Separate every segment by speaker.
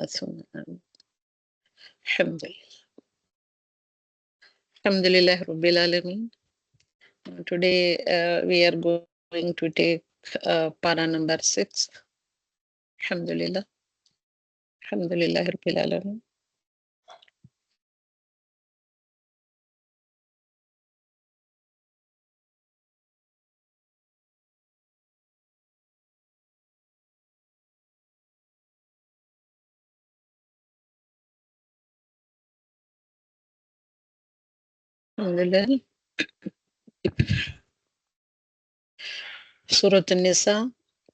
Speaker 1: ثم آمين. Alhamdulillah Rabbil Alameen. Today we are going to take para number 6. Alhamdulillah. Alhamdulillah Rabbil Alameen. Alhamdulillah. Surat An-Nisa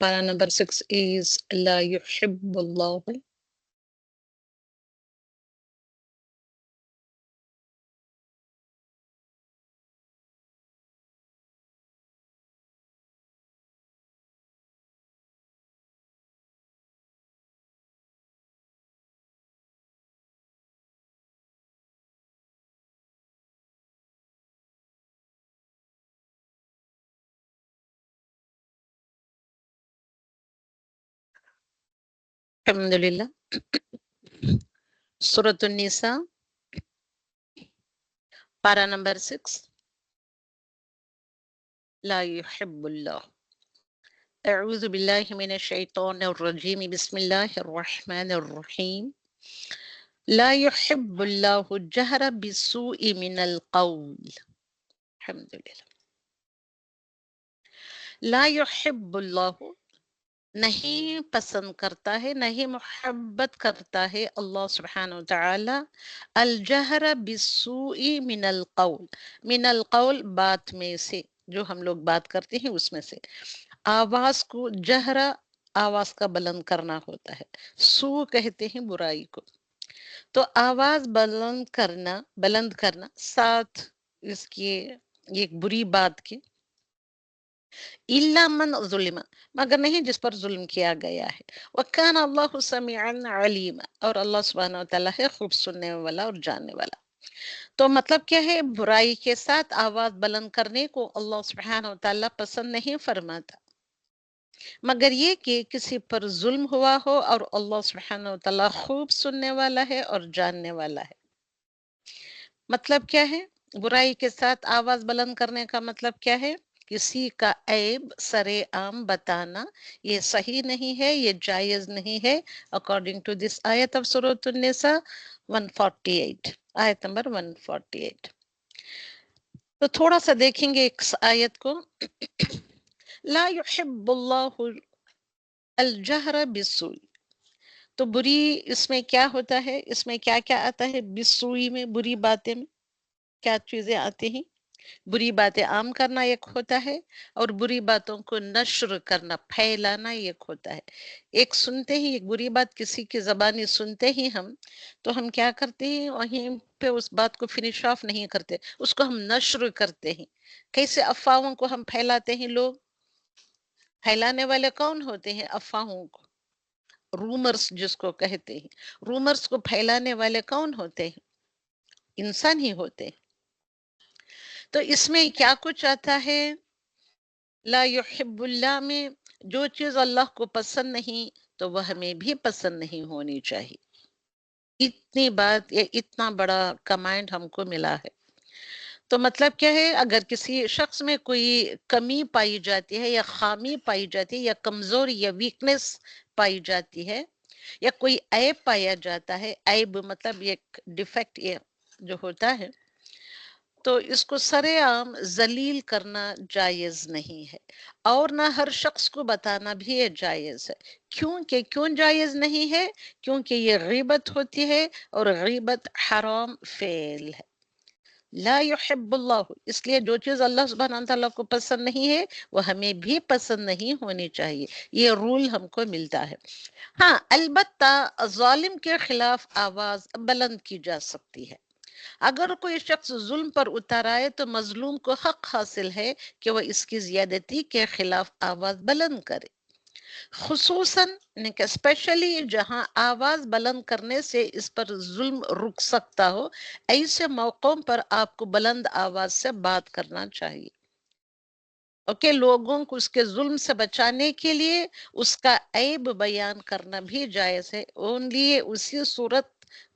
Speaker 1: Para number 6 is La yuhibbullahu. Alhamdulillah. Surat An-Nisa para number 6. La yuhibbullah. أعوذ بالله من الشيطان الرجيم بسم الله الرحمن الرحيم لا يحب الله الجهر بالسوء من القول. الحمد لله. لا يحب الله نہیں پسند کرتا ہے، نہیں محبت کرتا ہے اللہ سبحانہ وتعالی الجہر بالسوء من القول. من القول بات میں سے، جو ہم لوگ بات کرتے ہیں اس میں سے. آواز کو جہرا آواز کا بلند کرنا ہوتا ہے، سو کہتے ہیں برائی کو. تو آواز بلند کرنا ساتھ اس کی ایک بری بات کی. الا من ظلم، مگر نہیں جس پر ظلم کیا گیا ہے. وکان اللہ سمیعا علیما، اور اللہ سبحانہ وتعالی ہے خوب سننے والا اور جاننے والا. تو مطلب کیا ہے، برائی کے ساتھ آواز بلند کرنے کو اللہ سبحانہ وتعالی پسند نہیں فرماتا، مگر یہ کہ کسی پر ظلم ہوا ہو اور اللہ سبحانہ وتعالی خوب سننے والا ہے اور جاننے والا ہے. مطلب کیا ہے، برائی کے ساتھ آواز بلند کرنے کا مطلب کیا ہے، کسی کا عیب سرے عام بتانا یہ صحیح نہیں ہے، یہ جائز نہیں ہے according to this آیت of سورۃ النساء 148، آیت نمبر 148. تو تھوڑا سا دیکھیں گے اس آیت کو. لا يحب اللہ الجہر بالسوء. تو بری اس میں کیا ہوتا ہے، اس میں کیا کیا آتا ہے، بالسوء میں بری باتیں میں کیا چیزیں آتی ہیں. بری باتیں عام کرنا ایک ہوتا ہے، اور بری باتوں کو نشر کرنا پھیلانا ایک ہوتا ہے. ایک سنتے ہی ایک بری بات کسی کی زبانی سنتے ہی تو ہم کیا کرتے ہیں، وہیں پہ اس بات کو فنش آف نہیں کرتے، اس کو ہم نشر کرتے ہیں. کیسے افواہوں کو ہم پھیلاتے ہیں، لوگ پھیلانے والے کون ہوتے ہیں، افواہوں کو، رومرز جس کو کہتے ہیں. رومرز کو پھیلانے والے کون ہوتے ہیں، انسان ہی ہوتے ہیں. تو اس میں کیا کچھ آتا ہے، لا یحب اللہ میں جو چیز اللہ کو پسند نہیں تو وہ ہمیں بھی پسند نہیں ہونی چاہیے. اتنی بات، یہ اتنا بڑا کمانڈ ہم کو ملا ہے. تو مطلب کیا ہے، اگر کسی شخص میں کوئی کمی پائی جاتی ہے یا خامی پائی جاتی ہے یا کمزوری یا ویکنس پائی جاتی ہے یا کوئی عیب پایا جاتا ہے، عیب مطلب ایک ڈیفیکٹ جو ہوتا ہے، تو اس کو سرے عام ذلیل کرنا جائز نہیں ہے، اور نہ ہر شخص کو بتانا بھی یہ جائز ہے. کیوں جائز نہیں ہے، کیونکہ یہ غیبت ہوتی ہے اور غیبت حرام فعل ہے. لا يحب اللہ، اس لیے جو چیز اللہ سبحانہ تعالیٰ کو پسند نہیں ہے وہ ہمیں بھی پسند نہیں ہونی چاہیے. یہ رول ہم کو ملتا ہے. ہاں البتہ ظالم کے خلاف آواز بلند کی جا سکتی ہے. اگر کوئی شخص ظلم پر اتر آئے تو مظلوم کو حق حاصل ہے کہ وہ اس کی زیادتی کے خلاف آواز بلند کرے، خصوصاً اسپیشلی جہاں آواز بلند کرنے سے اس پر ظلم رک سکتا ہو. ایسے موقعوں پر آپ کو بلند آواز سے بات کرنا چاہیے. اوکے، لوگوں کو اس کے ظلم سے بچانے کے لیے اس کا عیب بیان کرنا بھی جائز ہے، اونلی اسی صورت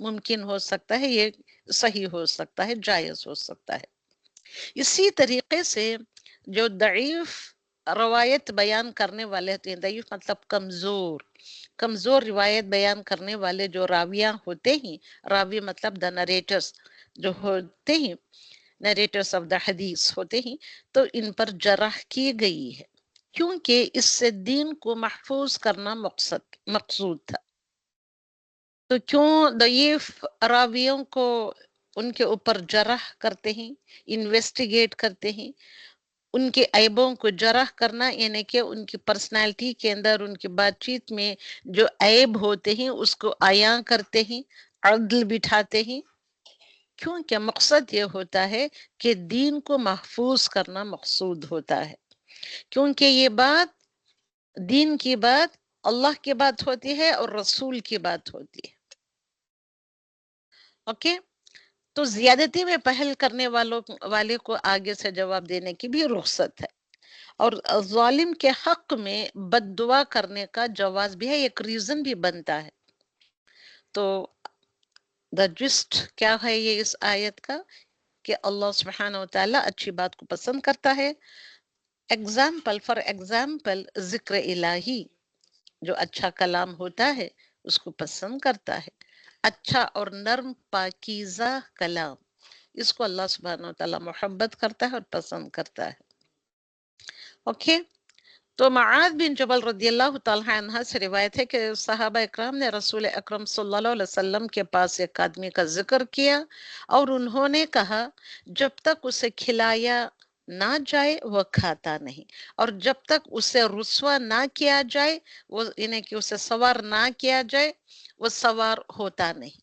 Speaker 1: ممکن ہو سکتا ہے، یہ صحیح ہو سکتا ہے، جائز ہو سکتا ہے۔ اسی طریقے سے جو ضعیف روایت بیان کرنے والے ہوتے ہیں، ضعیف مطلب کمزور، کمزور روایت بیان کرنے والے جو راویاں ہوتے ہیں، راوی مطلب دا نریٹرز جو ہوتے ہیں، نریٹرز آف دا حدیث ہوتے ہیں، تو ان پر جرح کی گئی ہے، کیونکہ اس سے دین کو محفوظ کرنا مقصود تھا۔ تو کیوں ضعیف راویوں کو ان کے اوپر جرح کرتے ہیں، انویسٹیگیٹ کرتے ہیں، ان کے عیبوں کو جرح کرنا، یعنی کہ ان کی پرسنالٹی کے اندر، ان کی بات چیت میں جو عیب ہوتے ہیں اس کو عیاں کرتے ہیں، عدل بٹھاتے ہیں، کیونکہ مقصد یہ ہوتا ہے کہ دین کو محفوظ کرنا مقصود ہوتا ہے، کیونکہ یہ بات، دین کی بات اللہ کی بات ہوتی ہے اور رسول کی بات ہوتی ہے۔ اوکے، تو زیادتی میں پہل کرنے والے کو آگے سے جواب دینے کی بھی رخصت ہے، اور ظالم کے حق میں بد دعا کرنے کا جواز بھی ہے، ایک ریزن بھی بنتا ہے۔ تو دا جسٹ کیا ہے یہ اس آیت کا، کہ اللہ سبحانہ وتعالی اچھی بات کو پسند کرتا ہے۔ فار ایگزامپل ذکر الہی، جو اچھا کلام ہوتا ہے اس کو پسند کرتا ہے، اچھا اور نرم پاکیزہ کلام، اس کو اللہ سبحانہ وتعالی محبت کرتا ہے اور پسند کرتا ہے۔ اوکے، تو معاذ بن جبل رضی اللہ تعالیٰ عنہ سے روایت ہے کہ صحابہ اکرام نے رسول اکرم صلی اللہ علیہ وسلم کے پاس ایک آدمی کا ذکر کیا، اور انہوں نے کہا جب تک اسے کھلایا نہ جائے وہ کھاتا نہیں، اور جب تک اسے رسوا نہ کیا جائے، وہ یعنی کہ اسے سوار نہ کیا جائے، وہ سوار ہوتا نہیں۔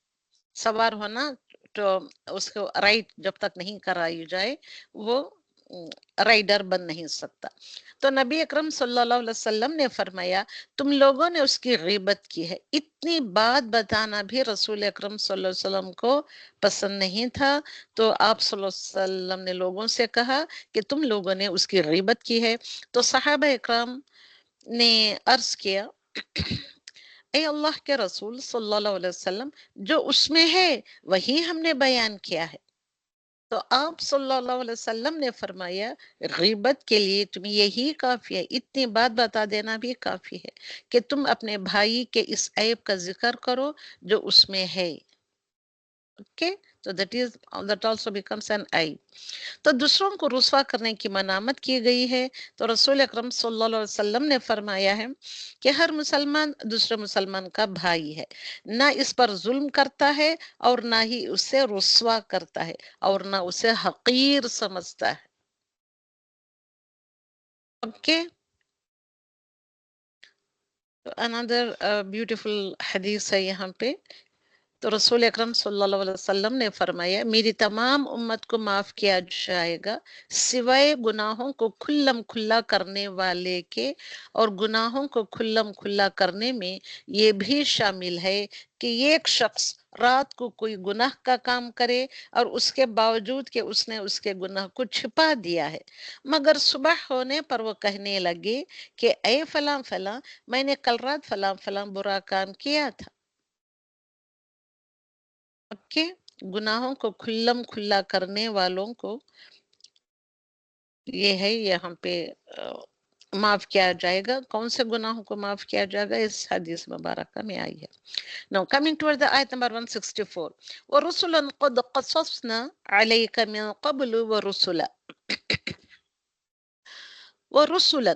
Speaker 1: سوار ہونا، تو اس کو رائٹ جب تک نہیں کرائی جائے وہ رائڈر بن نہیں سکتا۔ تو نبی اکرم صلی اللہ علیہ وسلم نے فرمایا تم لوگوں نے اس کی غیبت کی ہے۔ اتنی بات بتانا بھی رسول اکرم صلی اللہ علیہ وسلم کو پسند نہیں تھا، تو آپ صلی اللہ علیہ وسلم نے لوگوں سے کہا کہ تم لوگوں نے اس کی غیبت کی ہے۔ تو صحابہ اکرام نے عرض کیا اے اللہ کے رسول صلی اللہ علیہ وسلم، جو اس میں ہے وہی ہم نے بیان کیا ہے۔ تو آپ صلی اللہ علیہ وسلم نے فرمایا غیبت کے لیے تمہیں یہی کافی ہے، اتنی بات بتا دینا بھی کافی ہے کہ تم اپنے بھائی کے اس عیب کا ذکر کرو جو اس میں ہے۔ اوکے، تو that also becomes an عیب۔ تو دوسروں کو رسوا کرنے کی منامت کی گئی ہے۔ تو رسول اکرم صلی اللہ علیہ وسلم نے فرمایا ہے کہ ہر مسلمان دوسرے مسلمان کا بھائی ہے، نہ اس پر ظلم کرتا ہے اور نہ ہی اسے رسوا کرتا ہے اور نہ اسے حقیر سمجھتا ہے۔ اوکے، تو another beautiful حدیث ہے یہاں پہ۔ تو رسول اکرم صلی اللہ علیہ وسلم نے فرمایا میری تمام امت کو معاف کیا جائے گا سوائے گناہوں کو کھلم کھلا کرنے والے کے، اور گناہوں کو کھلم کھلا کرنے میں یہ بھی شامل ہے کہ ایک شخص رات کو کوئی گناہ کا کام کرے اور اس کے باوجود کہ اس نے اس کے گناہ کو چھپا دیا ہے، مگر صبح ہونے پر وہ کہنے لگے کہ اے فلاں فلاں، میں نے کل رات فلاں فلاں برا کام کیا تھا۔ کہ گناہوں کو کھلم کھلا کرنے والوں کو یہ ہے یہاں پہ معاف کیا جائے گا۔ کون سے گناہوں کو معاف کیا جائے گا اس حدیث مبارکہ میں آئی ہے۔ Now coming toward the ayat number 164 وَرُسُلًا قَدْ قَصَصْنَا عَلَيْكَ مِنْ قَبْلُ وَرُسُلًا وَرُسُلًا،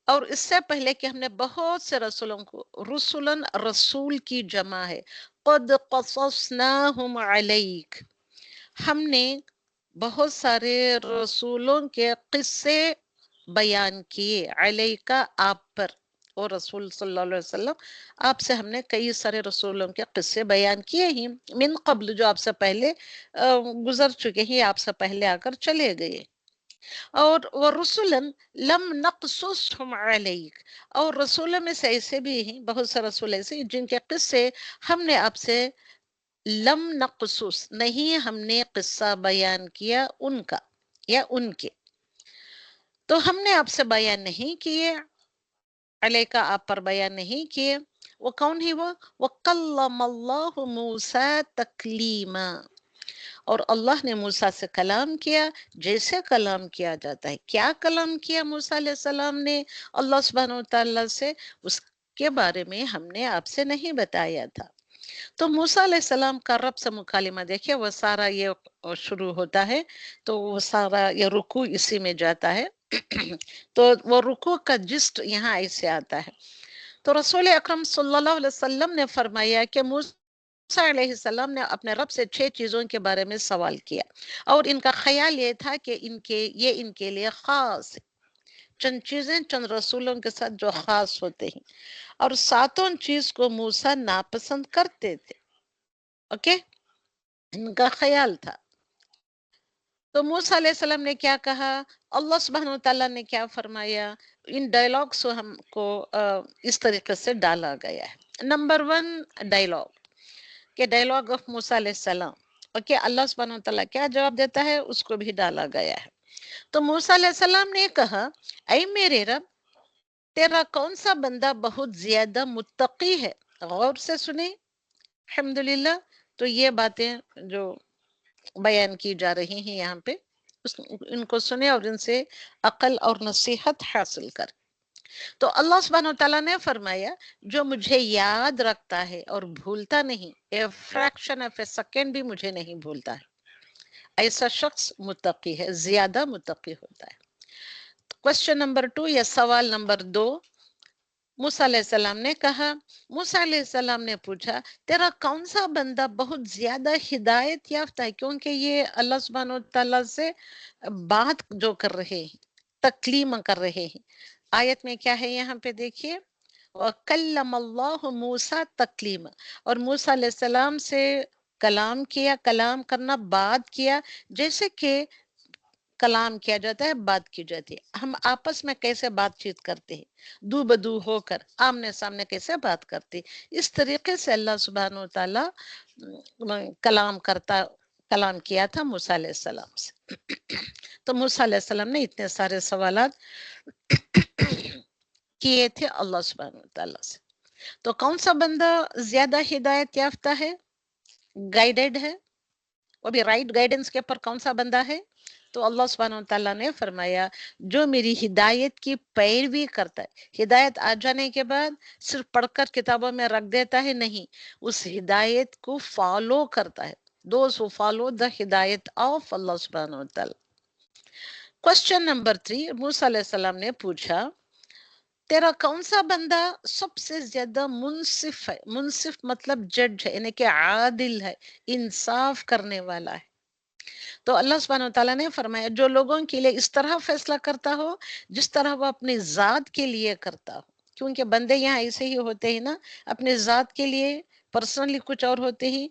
Speaker 1: اور اس سے پہلے کہ ہم نے بہت سے رسولوں کو، رسولن رسول کی جمع ہے، قد قصصناہم علیک، ہم نے بہت سارے رسولوں کے قصے بیان کیے، علیکہ آپ پر، اور رسول صلی اللہ علیہ وسلم آپ سے ہم نے کئی سارے رسولوں کے قصے بیان کیے ہیں، من قبل جو آپ سے پہلے گزر چکے ہیں، آپ سے پہلے آ کر چلے گئے، اور وَرُسُلًا لَمْ نَقْصُصْهُمْ عَلَيْكَ، اور رسولوں میں سے ایسے بھی ہیں، بہت سے رسول ایسے ہیں جن کے قصے ہم نے آپ سے لم نقصص نہیں، ہم نے قصہ بیان کیا ان کا یا ان کے۔ تو ہم نے آپ سے بیان نہیں کیے، علیکہ آپ پر بیان نہیں کیے، وہ کون ہی وہ وَقَلَّمَ اللَّهُ مُوسَى تَكْلِيمًا، اور اللہ نے موسیٰ سے کلام کیا جیسے کلام کیا جاتا ہے۔ کیا کلام کیا موسیٰ علیہ السلام نے اللہ سبحانہ وتعالیٰ سے، اس کے بارے میں ہم نے آپ سے نہیں بتایا تھا۔ تو موسیٰ علیہ السلام کا رب سے مکالمہ دیکھیے، وہ سارا یہ شروع ہوتا ہے، تو وہ سارا یہ رکوع اسی میں جاتا ہے تو وہ رکوع کا جسٹ یہاں ایسے آتا ہے۔ تو رسول اکرم صلی اللہ علیہ وسلم نے فرمایا کہ موسیٰ علیہ السلام نے اپنے رب سے 6 چیزوں کے بارے میں سوال کیا، اور ان کا خیال یہ تھا کہ ان کے لیے خاص ہے۔ چند چیزیں چند رسولوں کے ساتھ جو خاص ہوتے ہیں، اور 7 چیز کو موسیٰ ناپسند کرتے تھے۔ اوکے، ان کا خیال تھا۔ تو موسیٰ علیہ السلام نے کیا کہا، اللہ سبحانہ وتعالیٰ نے کیا فرمایا، ان ڈائلاگ سے ہم کو اس طریقے سے ڈالا گیا ہے۔ نمبر 1 ڈائلاگ، کہ ڈائلاگ آف موسیٰ علیہ السلام، اوکے، اللہ سبحانہ وتعالیٰ کیا جواب دیتا ہے اس کو بھی ڈالا گیا ہے۔ تو موسیٰ علیہ السلام نے کہا، اے میرے رب، تیرا کون سا بندہ بہت زیادہ متقی ہے؟ غور سے سنیں، الحمدللہ۔ تو یہ باتیں جو بیان کی جا رہی ہیں یہاں پہ، ان کو سنیں اور ان سے عقل اور نصیحت حاصل کر۔ تو اللہ سبحانہ وتعالیٰ نے فرمایا، جو مجھے یاد رکھتا ہے اور بھولتا نہیں، a fraction of a second بھی مجھے نہیں بھولتا ہے، ایسا شخص متقی ہے، زیادہ متقی ہوتا ہے۔ کوسچن نمبر 2 یا سوال نمبر 2، موسیٰ علیہ السلام نے کہا، موسیٰ علیہ السلام نے پوچھا، تیرا کون سا بندہ بہت زیادہ ہدایت یافتہ ہے؟ کیونکہ یہ اللہ سبحانہ وتعالیٰ سے بات جو کر رہے ہیں، تکلیم کر رہے ہیں۔ آیت میں کیا ہے یہاں پہ دیکھیے، وَكَلَّمَ اللَّهُ مُوسَى تَكْلِيمًا، اور موسیٰ علیہ السلام سے کلام کیا، کلام کرنا، بات کیا جیسے کہ کلام کیا جاتا ہے، بات کی جاتی ہے۔ ہم آپس میں کیسے بات چیت کرتے ہیں، دو بدو ہو کر آمنے سامنے کیسے بات کرتے ہیں، اس طریقے سے اللہ سبحانہ وتعالیٰ کلام کیا تھا موسیٰ علیہ السلام سے۔ تو موسیٰ علیہ السلام نے اتنے سارے سوالات کیے تھے اللہ سبحانہ وتعالیٰ سے۔ تو کون سا بندہ زیادہ ہدایت یافتہ ہے، گائیڈڈ ہے، وہ بھی رائٹ گائیڈنس کے پر کون سا بندہ ہے؟ تو اللہ سبحانہ وتعالیٰ نے فرمایا، جو میری ہدایت کی پیروی کرتا ہے، ہدایت آ جانے کے بعد صرف پڑھ کر کتابوں میں رکھ دیتا ہے، نہیں، اس ہدایت کو فالو کرتا ہے۔ Those who follow the ہدایت of اللہ سبحانہ وتعالیٰ۔ کوسچن نمبر 3، موسیٰ علیہ السلام نے پوچھا، تیرا کون سا بندہ سب سے زیادہ منصف ہے؟ منصف مطلب جج ہے، یعنی کہ عادل ہے، انصاف کرنے والا ہے۔ تو اللہ سبحانہ وتعالیٰ نے فرمایا، جو لوگوں کے لیے اس طرح فیصلہ کرتا ہو جس طرح وہ اپنی ذات کے لیے کرتا ہو، کیونکہ بندے یہاں ایسے ہی ہوتے ہیں نا، اپنے ذات کے لیے پرسنلی کچھ اور ہوتے ہیں،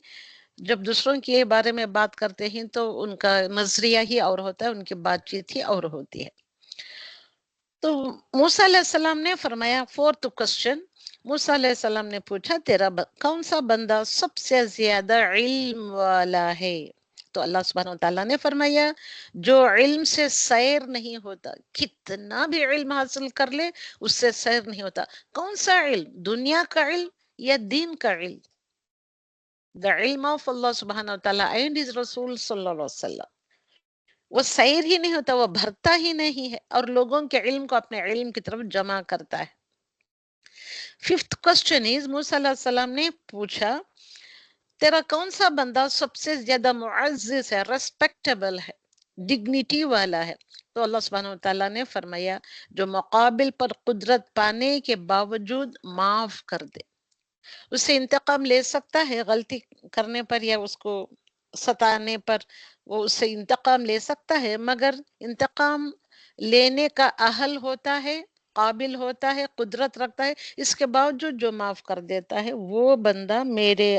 Speaker 1: جب دوسروں کے بارے میں بات کرتے ہیں تو ان کا نظریہ ہی اور ہوتا ہے، ان کی بات چیت ہی اور ہوتی ہے۔ تو موسیٰ علیہ السلام نے فرمایا، 4th کوسچن، موسیٰ علیہ السلام نے پوچھا، تیرا کون سا بندہ سب سے زیادہ علم والا ہے؟ تو اللہ سبحانہ وتعالیٰ نے فرمایا، جو علم سے سیر نہیں ہوتا، کتنا بھی علم حاصل کر لے اس سے سیر نہیں ہوتا۔ کون سا علم؟ دنیا کا علم یا دین کا علم؟ the علم of اللہ سبحانہ وتعالیٰ and his رسول صلی اللہ علیہ وسلم، وہ سیر ہی نہیں ہوتا، وہ بھرتا ہی نہیں ہے، اور لوگوں کے علم کو اپنے علم کی طرف جمع کرتا ہے۔ 5th کوسچن از، موسیٰ علیہ السلام نے پوچھا، تیرا کون سا بندہ سب سے زیادہ معزز ہے، ریسپیکٹیبل ہے، ڈگنیٹی والا ہے؟ تو اللہ سبحانہ وتعالیٰ نے فرمایا، جو مقابل پر قدرت پانے کے باوجود معاف کر دے، اس سے انتقام لے سکتا ہے غلطی کرنے پر یا اس کو ستانے پر، وہ اس سے انتقام لے سکتا ہے، مگر انتقام لینے کا اہل ہوتا ہے، قابل ہوتا ہے، قدرت رکھتا ہے، اس کے باوجود جو معاف کر دیتا ہے، وہ بندہ میرے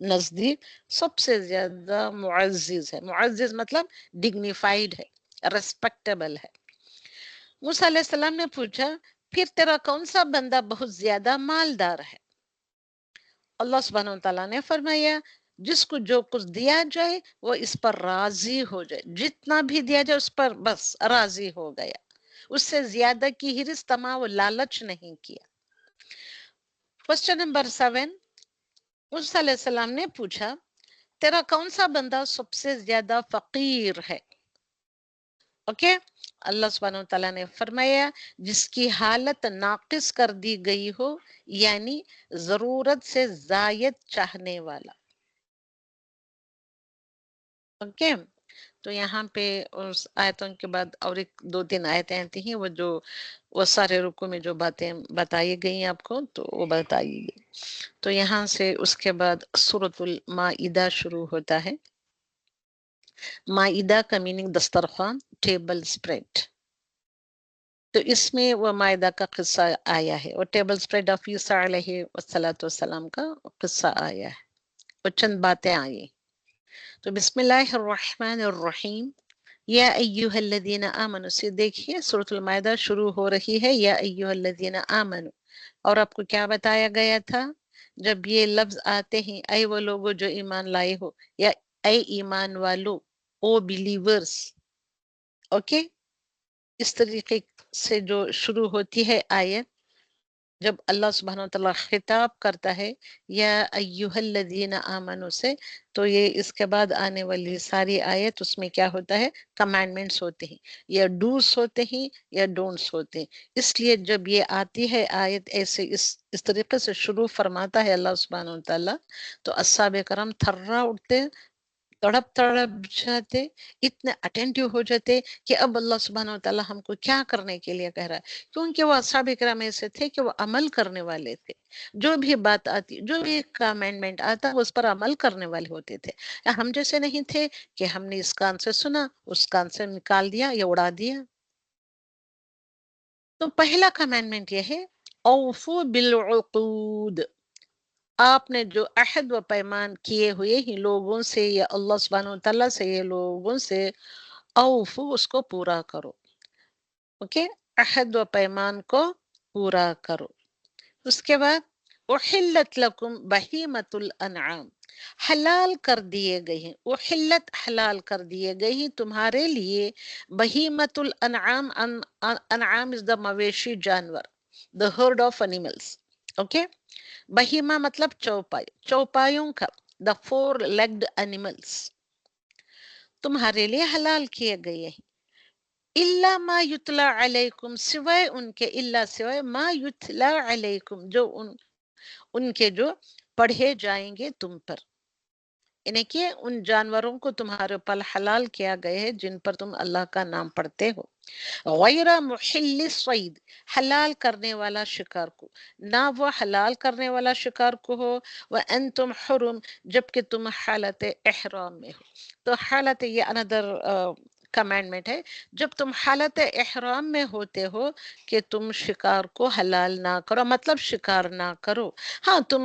Speaker 1: نزدیک سب سے زیادہ معزز ہے۔ معزز مطلب ڈگنیفائیڈ ہے، ریسپیکٹیبل ہے۔ موسیٰ علیہ السلام نے پوچھا، پھر تیرا کون سا بندہ بہت زیادہ مالدار ہے؟ اللہ سبحانہ وتعالیٰ نے فرمایا، جس کو جو کچھ دیا جائے وہ اس پر راضی ہو جائے، جتنا بھی دیا جائے اس پر بس راضی ہو گیا، اس سے زیادہ کی ہرس تما و لالچ نہیں کیا. Question number 7. موسیٰ علیہ السلام نے پوچھا تیرا کون سا بندہ سب سے زیادہ فقیر ہے؟ اوکے. اللہ سبحانہ وتعالیٰ نے فرمایا جس کی حالت ناقص کر دی گئی ہو، یعنی ضرورت سے زائد چاہنے والا. اوکے. تو یہاں پہ اس آیتوں کے بعد اور ایک 2-3 آیتیں آتی ہیں، وہ سارے رکو میں جو باتیں بتائی گئی آپ کو تو وہ بتائی گئی. تو یہاں سے اس کے بعد سورۃ المائدہ شروع ہوتا ہے. مائدہ کا میننگ دسترخوان، ٹیبل سپریڈ. تو اس میں وہ مائدہ کا قصہ آیا ہے، اور ٹیبل سپریڈ آف عیسیٰ علیہ والسلام کا قصہ آیا ہے، اور چند باتیں آئی. تو بسم اللہ الرحمن الرحیم. یا ایہا الذین آمنوا سے دیکھیے سورۃ المائدہ شروع ہو رہی ہے یا ایہا الذین آمنوا. اور آپ کو کیا بتایا گیا تھا؟ جب یہ لفظ آتے ہیں اے وہ لوگوں جو ایمان لائے ہو، یا اے ایمان والو، او بلیورز. اوکے. اس طریقے سے جو شروع ہوتی ہے آیت، جب اللہ سبحانہ وتعالیٰ خطاب کرتا ہے یا ایہا الذین آمنوا سے، تو یہ اس کے بعد آنے والی ساری آیت اس میں کیا ہوتا ہے؟ کمانڈمنٹس ہوتے ہیں، یا ڈوز ہوتے ہیں یا ڈونٹس ہوتے ہیں. اس لیے جب یہ آتی ہے آیت ایسے اس طریقے سے شروع فرماتا ہے اللہ سبحانہ وتعالیٰ، تو اصحاب کرام تھرا اٹھتے، تڑپ تڑپ جاتے، اتنے اٹینٹیو ہو جاتے کہ اب اللہ سبحانہ وتعالیٰ ہم کو کیا کرنے کے لیے کہہ رہا ہے. کیونکہ وہ اصحاب کرام ایسے تھے کہ وہ عمل کرنے والے تھے. جو بھی بات آتی، جو بھی کمانڈمنٹ آتا، اس پر عمل کرنے والے ہوتے تھے. ہم جیسے نہیں تھے کہ ہم نے اس کان سے سنا، اس کان سے نکال دیا یا اڑا دیا. تو پہلا کمانڈمنٹ یہ ہے اوفو بالعقود. آپ نے جو عہد و پیمان کیے ہوئے ہی لوگوں سے یا اللہ سبحانہ وتعالیٰ سے، یہ لوگوں سے، اوفو اس کو پورا کرو. اوکے. عہد و پیمان کو پورا کرو. اس کے بعد احلت لکم بہیمۃ الانعام، حلال کر دیے گئے ہیں، احلت حلال کر دیے گئے ہیں تمہارے لیے بہیمۃ الانعام. انعام از دا مویشی جانور، the herd of animals. Okay. بہیمہ مطلب چوپائی، چوپایوں کا، the four-legged animals تمہارے لیے حلال کیے گئے ہیں. الا ما یتلا علیکم، سوائے ان کے، الا سوائے ما یتلا علیکم، جو ان کے جو پڑھے جائیں گے تم پر. یعنی کہ ان جانوروں کو تمہارے اوپر حلال کیا گئے ہے جن پر تم اللہ کا نام پڑھتے ہو. غیر محل الصید، حلال کرنے والا شکار کو، نہ وہ حلال کرنے والا شکار کو ہو، وانتم حرم، جبکہ تم حالت احرام میں ہو. تو حالت، یہ اندر کمانڈمنٹ ہے، جب تم حالت احرام میں ہوتے ہو کہ تم شکار کو حلال نہ کرو، مطلب شکار نہ کرو. ہاں، تم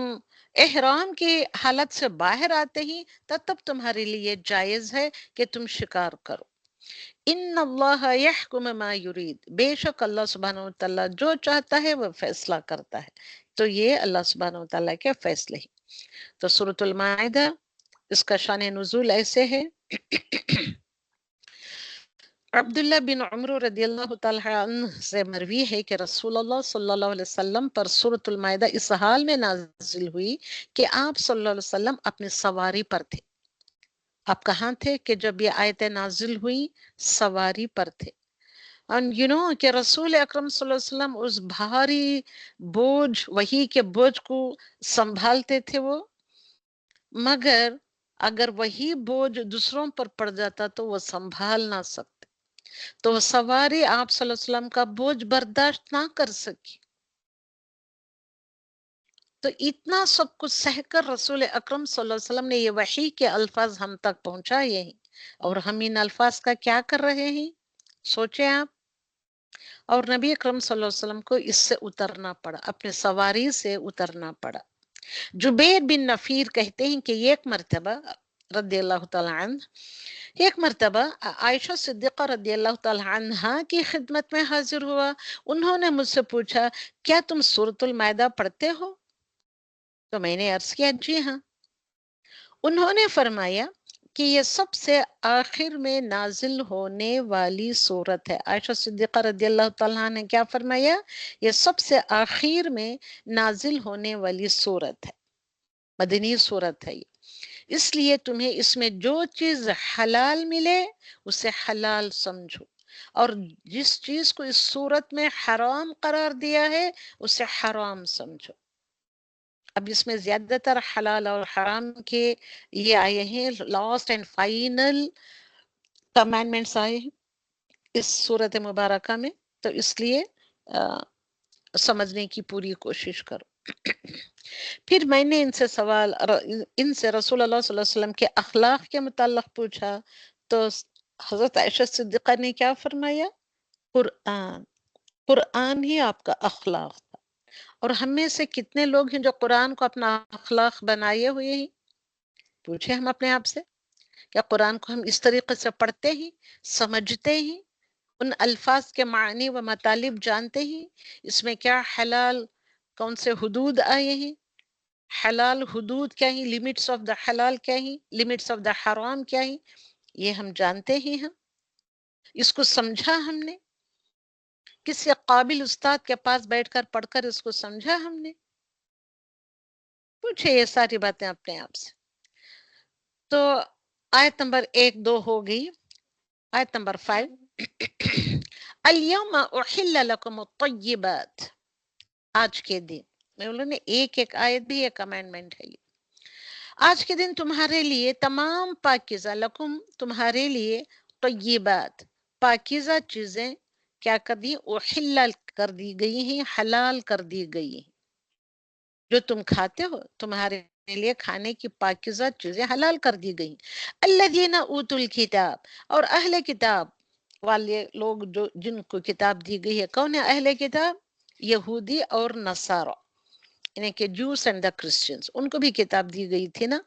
Speaker 1: احرام کی حالت سے باہر آتے ہی تب تمہارے لیے جائز ہے کہ تم شکار کرو. ان اللہ یحکم ما یرید، بے شک اللہ سبحانہ وتعالیٰ جو چاہتا ہے وہ فیصلہ کرتا ہے. تو یہ اللہ سبحانہ وتعالیٰ کے فیصلے ہیں. تو سورۃ المائدہ، اس کا شان نزول ایسے ہے. عبداللہ بن عمر رضی اللہ تعالیٰ عنہ سے مروی ہے کہ رسول اللہ صلی اللہ علیہ وسلم پر سورۃ المائدہ اس حال میں نازل ہوئی کہ آپ صلی اللہ علیہ وسلم اپنی سواری پر تھے. آپ کہاں تھے کہ جب یہ آیتیں نازل ہوئی؟ سواری پر تھے. And کہ رسول اکرم صلی اللہ علیہ وسلم اس بھاری بوجھ، وحی کے بوجھ کو سنبھالتے تھے وہ، مگر اگر وہی بوجھ دوسروں پر پڑ جاتا تو وہ سنبھال نہ سکتے. تو سواری آپ صلی اللہ علیہ وسلم کا بوجھ برداشت نہ کر سکی. تو اتنا سب کچھ سہ کر رسول اکرم صلی اللہ علیہ وسلم نے یہ وحی کے الفاظ ہم تک پہنچائے ہیں، اور ہم ان الفاظ کا کیا کر رہے ہیں؟ سوچیں آپ. اور نبی اکرم صلی اللہ علیہ وسلم کو اس سے اترنا پڑا، اپنے سواری سے اترنا پڑا. جبیر بن نفیر کہتے ہیں کہ ایک مرتبہ رضی اللہ تعالیٰ عنہ، ایک مرتبہ عائشہ صدیقہ رضی اللہ تعالیٰ عنہا کی خدمت میں حاضر ہوا. انہوں نے مجھ سے پوچھا کیا تم سورۃ المائدہ پڑھتے ہو؟ تو میں نے عرض کیا جی ہاں. انہوں نے فرمایا کہ یہ سب سے آخر میں نازل ہونے والی صورت ہے. عائشہ صدیقہ رضی اللہ تعالیٰ نے کیا فرمایا؟ یہ سب سے آخر میں نازل ہونے والی صورت ہے، مدنی صورت ہے. اس لیے تمہیں اس میں جو چیز حلال ملے اسے حلال سمجھو، اور جس چیز کو اس صورت میں حرام قرار دیا ہے اسے حرام سمجھو. اب اس میں زیادہ تر حلال اور حرام کے یہ آئے ہیں، لاسٹ اینڈ فائنل کمانڈمنٹس آئے ہیں اس صورت مبارکہ میں، تو اس لیے سمجھنے کی پوری کوشش کرو. پھر میں نے ان سے رسول اللہ صلی اللہ علیہ وسلم کے اخلاق کے متعلق پوچھا، تو حضرت عائشہ صدیقہ نے کیا فرمایا؟ قرآن ہی آپ کا اخلاق تھا. اور ہم میں سے کتنے لوگ ہیں جو قرآن کو اپنا اخلاق بنائے ہوئے ہیں؟ پوچھیں ہم اپنے آپ سے، کیا قرآن کو ہم اس طریقے سے پڑھتے ہیں، سمجھتے ہیں، ان الفاظ کے معنی و مطالب جانتے ہیں؟ اس میں کیا حلال، کون سے حدود آئے ہیں، حلال حدود کیا ہیں، لیمٹس آف دا حلال کیا ہیں، لیمٹس آف دا حرام کیا ہیں، یہ ہم جانتے ہیں؟ ہم اس کو سمجھا ہم نے؟ کسی قابل استاد کے پاس بیٹھ کر پڑھ کر اس کو سمجھا ہم نے؟ پوچھے یہ ساری باتیں اپنے آپ سے. تو آیت نمبر 1-2 ہو گئی. آیت نمبر 5 اليوم احل لكم الطیبات. آج کے دن میں بولوں نے ایک آیت بھی ایک کمانڈمنٹ ہے. آج کے دن تمہارے لیے تمام پاکیزہ، لکم تمہارے لیے، طیبات پاکیزہ چیزیں کیا کر دی؟ احل کر دی گئی ہیں، حلال کر دی گئی ہیں. جو تم کھاتے ہو تمہارے لیے کھانے کی پاکیزہ چیزیں حلال کر دی گئی. الذین اوتوا الکتاب، اور اہل کتاب والے لوگ جو جن کو کتاب دی گئی ہے. کون ہے اہل کتاب؟ یہودی اور نصارہ، یعنی کہ جوس اینڈ دا کرسچنز، ان کو بھی کتاب دی گئی تھی نا.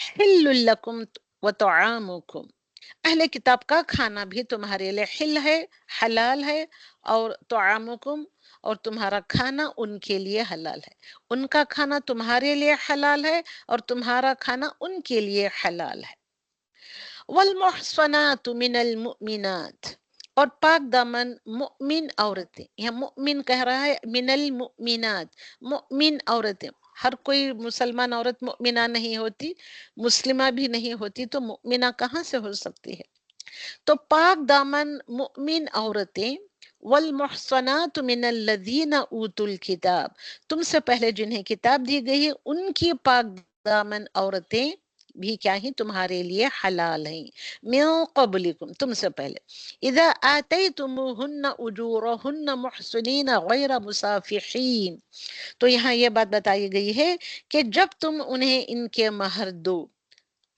Speaker 1: حل لکم وطعامکم، اہل کتاب کا کھانا بھی تمہارے لیے حل ہے، حلال ہے، اور طعامکم، اور تمہارا کھانا ان کے لیے حلال ہے. ان کا کھانا تمہارے لیے حلال ہے اور تمہارا کھانا ان کے لیے حلال ہے. والمحصنات من المؤمنات، اور پاک دامن مؤمن عورتیں. یہاں مؤمن کہہ رہا ہے من المؤمنات، مؤمن عورتیں. ہر کوئی مسلمان عورت مؤمنہ نہیں ہوتی، مسلمہ بھی نہیں ہوتی، تو مؤمنہ کہاں سے ہو سکتی ہے؟ تو پاک دامن مؤمن عورتیں. والمحصنات من الذین اوتوا الکتاب، تم سے پہلے جنہیں کتاب دی گئی ہے ان کی پاک دامن عورتیں بھی کیا ہیں؟ تمہارے لیے حلال ہیں. من قبلکم، تم سے پہلے. اذا آتیتموہن اجورہن محسنین غیر مسافحین، تو یہاں یہ بات بتائی گئی ہے کہ جب تم انہیں ان کے مہر دو،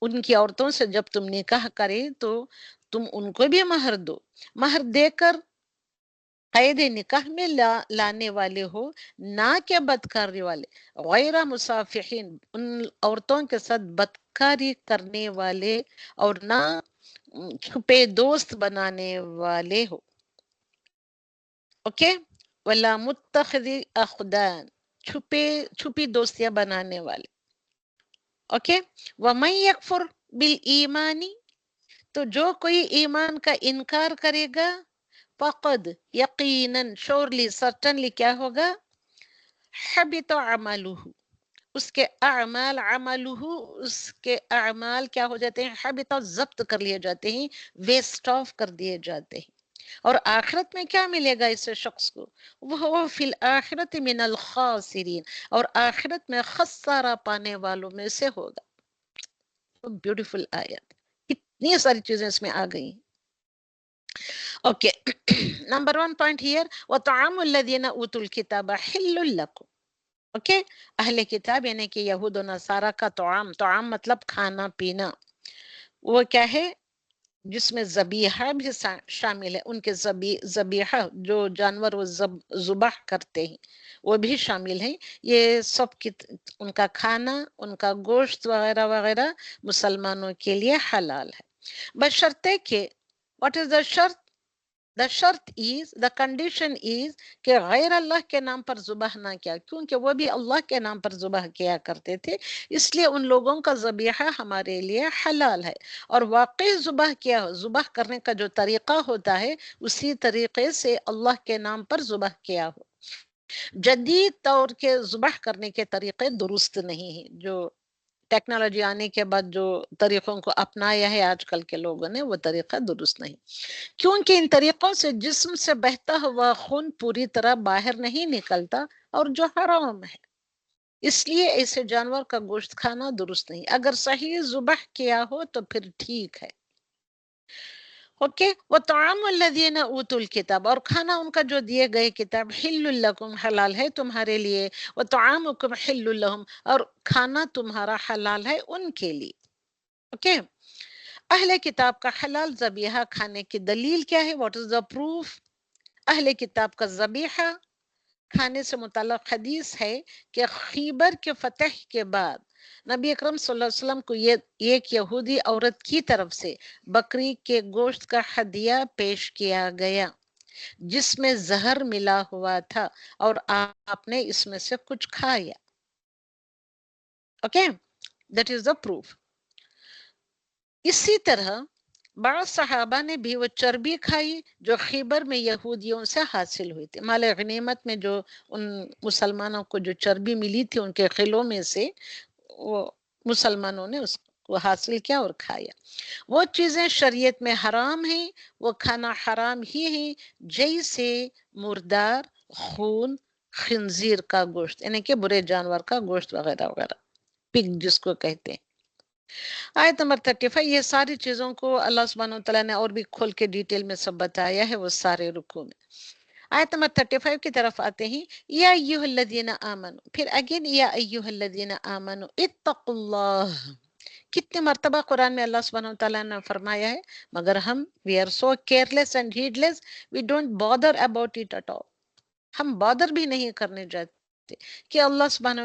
Speaker 1: ان کی عورتوں سے جب تم نکاح کرے تو تم ان کو بھی مہر دو. مہر دے کر قید نکاح میں لانے والے ہو، نہ کہ بدکاری والے. غیر مسافحین، ان عورتوں کے ساتھ بدکاری کرنے والے، اور نہ چھپے دوست بنانے والے ہو. اوکے. ولا متخذی اخدان، چھپی دوستیاں بنانے والے. اوکے. ومن یکفر بالایمان، تو جو کوئی ایمان کا انکار کرے گا، فقد یقیناً، شورلی، سرٹنلی کیا ہوگا؟ حبط عملہ، اس کے اعمال، اس کے اعمال کیا ہو جاتے ہیں؟ حبط، ضبط کر لیے جاتے ہیں، ویسٹ آف کر دیے جاتے ہیں. اور آخرت میں کیا ملے گا اس شخص کو؟ وہ فی الآخرت من الخاسرین، اور آخرت میں خسارہ پانے والوں میں سے ہوگا. بیوٹیفل آیت، کتنی ساری چیزیں اس میں آ گئی. اوکے. نمبر 1 پوائنٹ ہیئر، وطعام الذین اوتوا الکتاب حل لکم. اوکے. اہل کتاب یعنی کہ یہود و نصارہ کا طعام مطلب کھانا پینا، وہ کیا ہے؟ جس میں ذبیحہ بھی شامل ہے. ان کے ذبیحہ جو جانور وہ ذبح کرتے ہیں وہ بھی شامل ہیں. یہ سب ان کا کھانا، ان کا گوشت وغیرہ وغیرہ مسلمانوں کے لیے حلال ہے، بشرطے کہ واٹ از دا شرط؟ دا شرط از دا کنڈیشن از کہ غیر اللہ کے نام پر ذبح نہ کیا، کیونکہ وہ بھی اللہ کے نام پر ذبح کیا کرتے تھے، اس لیے ان لوگوں کا ذبیحہ ہمارے لیے حلال ہے۔ اور واقعی ذبح کرنے کا جو طریقہ ہوتا ہے اسی طریقے سے اللہ کے نام پر ذبح کیا ہو۔ جدید طور کے ذبح کرنے کے طریقے درست نہیں ہیں، جو ٹیکنالوجی آنے کے بعد جو طریقوں کو اپنایا ہے آج کل کے لوگوں نے، وہ طریقہ درست نہیں، کیونکہ ان طریقوں سے جسم سے بہتا ہوا خون پوری طرح باہر نہیں نکلتا، اور جو حرام ہے، اس لیے ایسے جانور کا گوشت کھانا درست نہیں۔ اگر صحیح ذبح کیا ہو تو پھر ٹھیک ہے۔ اوکے، وطعام الذین اوتوا الکتاب، اور کھانا ان کا جو دیے گئے کتاب، حل لکم حلال ہے تمہارے لیے، وطعامکم حل لہم، اور کھانا تمہارا حلال ہے ان کے لیے۔ اوکے، اہل کتاب کا حلال ذبیحہ کھانے کی دلیل کیا ہے؟ What is the proof? اہل کتاب کا ذبیحہ کھانے سے متعلق حدیث ہے کہ خیبر کے فتح کے بعد نبی اکرم صلی اللہ علیہ وسلم کو ایک یہودی عورت کی طرف سے بکری کے گوشت کا ہدیہ پیش کیا گیا جس میں زہر ملا ہوا تھا، اور آپ نے اس میں سے کچھ کھایا۔ Okay, that is the proof. اسی طرح بعض صحابہ نے بھی وہ چربی کھائی جو خیبر میں یہودیوں سے حاصل ہوئی تھی۔ مال غنیمت میں جو ان مسلمانوں کو جو چربی ملی تھی ان کے قلعوں میں سے، وہ مسلمانوں نے اس کو حاصل کیا اور کھایا۔ وہ چیزیں شریعت میں حرام ہیں، وہ کھانا حرام ہی ہیں، جیسے مردار، خون، خنزیر کا گوشت، یعنی کہ برے جانور کا گوشت وغیرہ وغیرہ، پگ جس کو کہتے ہیں۔ آیت نمبر 35، یہ ساری چیزوں کو اللہ سبحانہ وتعالیٰ نے اور بھی کھول کے ڈیٹیل میں سب بتایا ہے، وہ سارے رکوع میں۔ آیت نمبر 35 کی طرف آتے ہیں، یا ایھا الذین آمنوا، پھر اگین یا ایھا الذین آمنوا اتقوا اللہ۔ کتنے مرتبہ قرآن میں اللہ سبحانہ وتعالیٰ نے فرمایا ہے، مگر ہم we are so careless and heedless, we don't bother about it at all۔ ہم بادر بھی نہیں کرنے جاتے کہ اللہ سبحانہ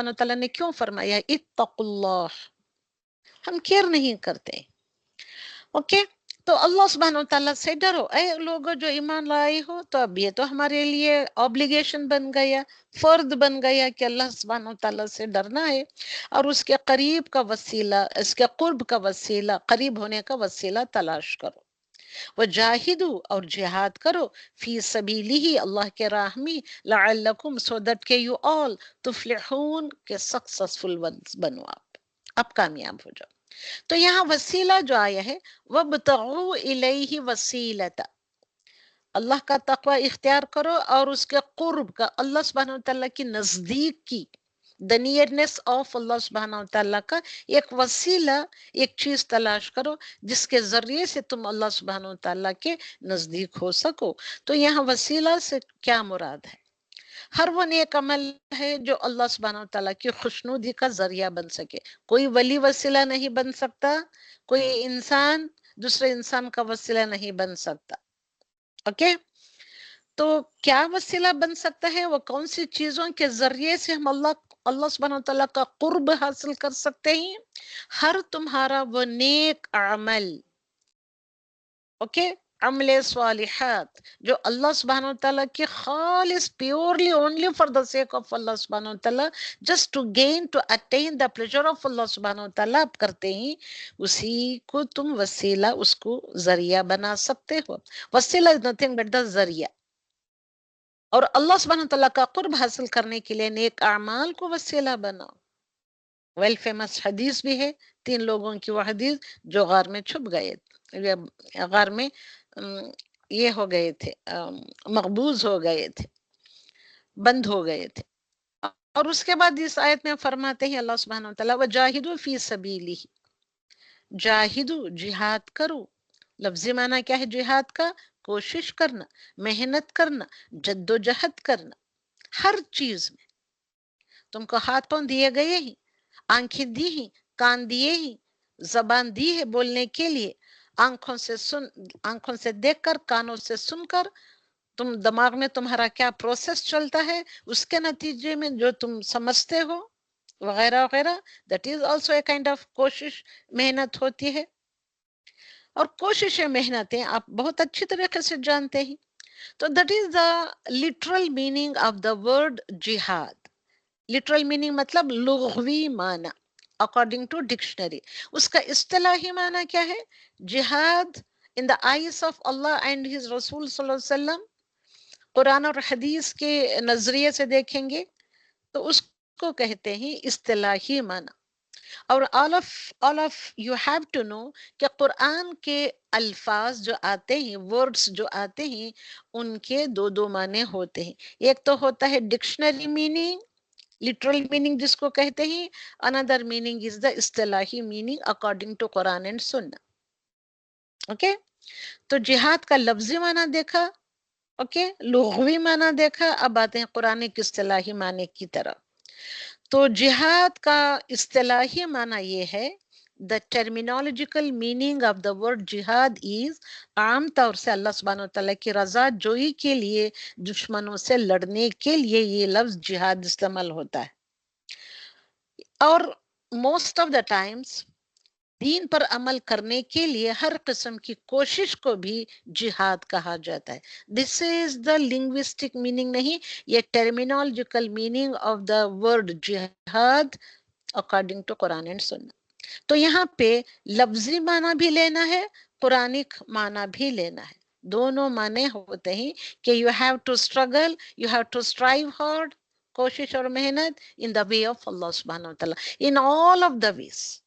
Speaker 1: وتعالیٰ نے کیوں فرمایا اتقوا اللہ، ہم کیئر نہیں کرتے۔ اوکے، تو اللہ سبحانہ وتعالیٰ سے ڈرو، اے لوگوں جو ایمان لائے ہو، تو اب یہ تو ہمارے لیے اوبلیگیشن بن گیا، فرض بن گیا کہ اللہ سبحانہ وتعالیٰ سے ڈرنا ہے، اور اس کے قریب کا وسیلہ، اس کے قرب کا وسیلہ، قریب ہونے کا وسیلہ تلاش کرو۔ وجاہدوا، اور جہاد کرو، فی سبیلہ، اللہ کے راہ میں، لعلکم، سو دیٹ کہ یو آل تفلحون، کہ سکسسفل بنو، آپ کامیاب ہو جاؤ۔ تو یہاں وسیلہ جو آیا ہے، وَابْتَغُوا إِلَيْهِ وَسِيلَةً، اللہ کا تقوی اختیار کرو اور اس کے قرب کا، اللہ سبحانہ وتعالیٰ کی نزدیک کی، the nearness of اللہ سبحانہ وتعالیٰ کا ایک وسیلہ، ایک چیز تلاش کرو جس کے ذریعے سے تم اللہ سبحانہ وتعالیٰ کے نزدیک ہو سکو۔ تو یہاں وسیلہ سے کیا مراد ہے؟ ہر وہ نیک عمل ہے جو اللہ سبحانہ وتعالیٰ کی خوشنودی کا ذریعہ بن سکے۔ کوئی ولی وسیلہ نہیں بن سکتا، کوئی انسان دوسرے انسان کا وسیلہ نہیں بن سکتا۔ اوکے، تو کیا وسیلہ بن سکتا ہے؟ وہ کون سی چیزوں کے ذریعے سے ہم اللہ سبحانہ وتعالیٰ کا قرب حاصل کر سکتے ہیں؟ ہر تمہارا وہ نیک عمل، اوکے، عمل صالحات جو اللہ سبحانہ وتعالیٰ کی خالص، purely only for the sake of Allah سبحانہ وتعالیٰ، just to gain, to attain the pleasure of Allah سبحانہ وتعالیٰ آپ کرتے ہیں، اسی کو تم وسیلہ، اس کو ذریعہ بنا سکتے ہو۔ وسیلہ از نتھنگ بٹ دا ذریعہ، اور اللہ سبحانہ وتعالیٰ کا قرب حاصل کرنے کے لیے نیک اعمال کو وسیلہ بناؤ۔ ویل فیمس حدیث بھی ہے، 3 لوگوں کی وہ حدیث جو غار میں چھپ گئے، غار میں یہ ہو گئے تھے، مقبوض ہو گئے تھے، بند ہو گئے تھے، اور اس کے بعد اس آیت میں فرماتے ہیں اللہ سبحانہ وتعالیٰ وجاہدوا فی سبیلہ، جاہدو، جہاد کرو۔ لفظی معنی کیا ہے جہاد کا؟ کوشش کرنا، محنت کرنا، جد و جہد کرنا، ہر چیز میں۔ تم کو ہاتھ پاؤں دیے گئے ہیں، آنکھیں دی ہیں، کان دیے ہیں، زبان دی ہے بولنے کے لیے، آنکھوں سے دیکھ کر، کانوں سے سن کر، تم دماغ میں تمہارا کیا پروسیس چلتا ہے، اس کے نتیجے میں جو تم سمجھتے ہو وغیرہ وغیرہ، that is also a kind of کوشش، محنت ہوتی ہے۔ اور کوششیں محنتیں آپ بہت اچھی طریقے سے جانتے ہیں. تو that is the literal meaning of the word jihad. Literal meaning مطلب لغوی معنی اکارڈنگ ٹو ڈکشنری. اس کا اصطلاحی معنی کیا ہے؟ Jihad in the eyes of Allah and his رسول صلی اللہ علیہ وسلم. قرآن اور حدیث کے نظریے سے دیکھیں گے تو اس کو کہتے ہیں اصطلاحی معنی. اور all of you have to know کہ قرآن کے الفاظ جو آتے ہیں، ورڈز جو آتے ہیں، ان کے دو معنی ہوتے ہیں. ایک تو ہوتا ہے ڈکشنری میننگ، literal meaning جس کو کہتے ہیں. another meaning is the اصطلاحی meaning according to Quran and Sunnah. Okay, تو جہاد کا لفظی معنی دیکھا، اوکے، لغوی معنی دیکھا. اب آتے ہیں قرآن کی اصطلاحی معنی کی طرف. تو جہاد کا اصطلاحی معنی یہ ہے the terminological meaning of the word jihad is عام طور سے اللہ سبحانہ وتعالیٰ کی رضا جوئی کے لیے دشمنوں سے لڑنے کے لیے یہ لفظ جہاد استعمال ہوتا ہے. اور موسٹ آف دا ٹائمس دین پر عمل کرنے کے لیے ہر قسم کی کوشش کو بھی جہاد کہا جاتا ہے. دس از دا لنگوسٹک میننگ نہیں، یہ ٹرمینالوجیکل میننگ آف دا ورڈ جہاد اکارڈنگ ٹو قرآن اینڈ سنہ. تو یہاں پہ لفظی معنی بھی لینا ہے، قرآنک معنی بھی لینا ہے. دونوں معنی ہوتے ہیں کہ you have to struggle, you have to strive hard, کوشش اور محنت ان دا وے آف اللہ سبحانہ وتعالیٰ، ان آل آف دا ویز.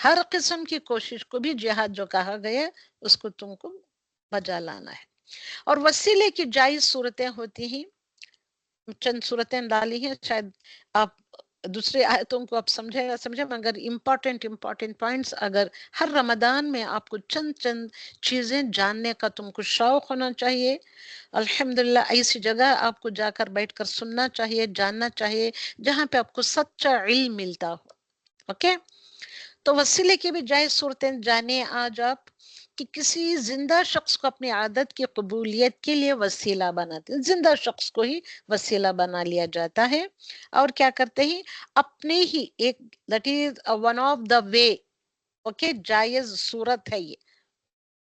Speaker 1: ہر قسم کی کوشش کو بھی جہاد جو کہا گیا اس کو تم کو بجا لانا ہے. اور وسیلے کی جائز صورتیں ہوتی ہیں، چند صورتیں ڈالی ہیں، شاید آپ دوسرے آیتوں کو آپ سمجھے مگر امپورٹنٹ پوائنٹس اگر ہر رمضان میں آپ کو چند چیزیں جاننے کا تم کو شوق ہونا چاہیے. الحمدللہ ایسی جگہ آپ کو جا کر بیٹھ کر سننا چاہیے، جاننا چاہیے جہاں پہ آپ کو سچا علم ملتا ہو. اوکے، تو وسیلے کی بھی جائز صورتیں جانے آج آپ کہ کسی زندہ شخص کو اپنی عادت کی قبولیت کے لیے وسیلہ بناتے ہیں. زندہ شخص کو ہی وسیلہ بنا لیا جاتا ہے. اور کیا کرتے ہیں؟ اپنے ہی ایک that is one of the way، okay, جائز صورت ہے یہ.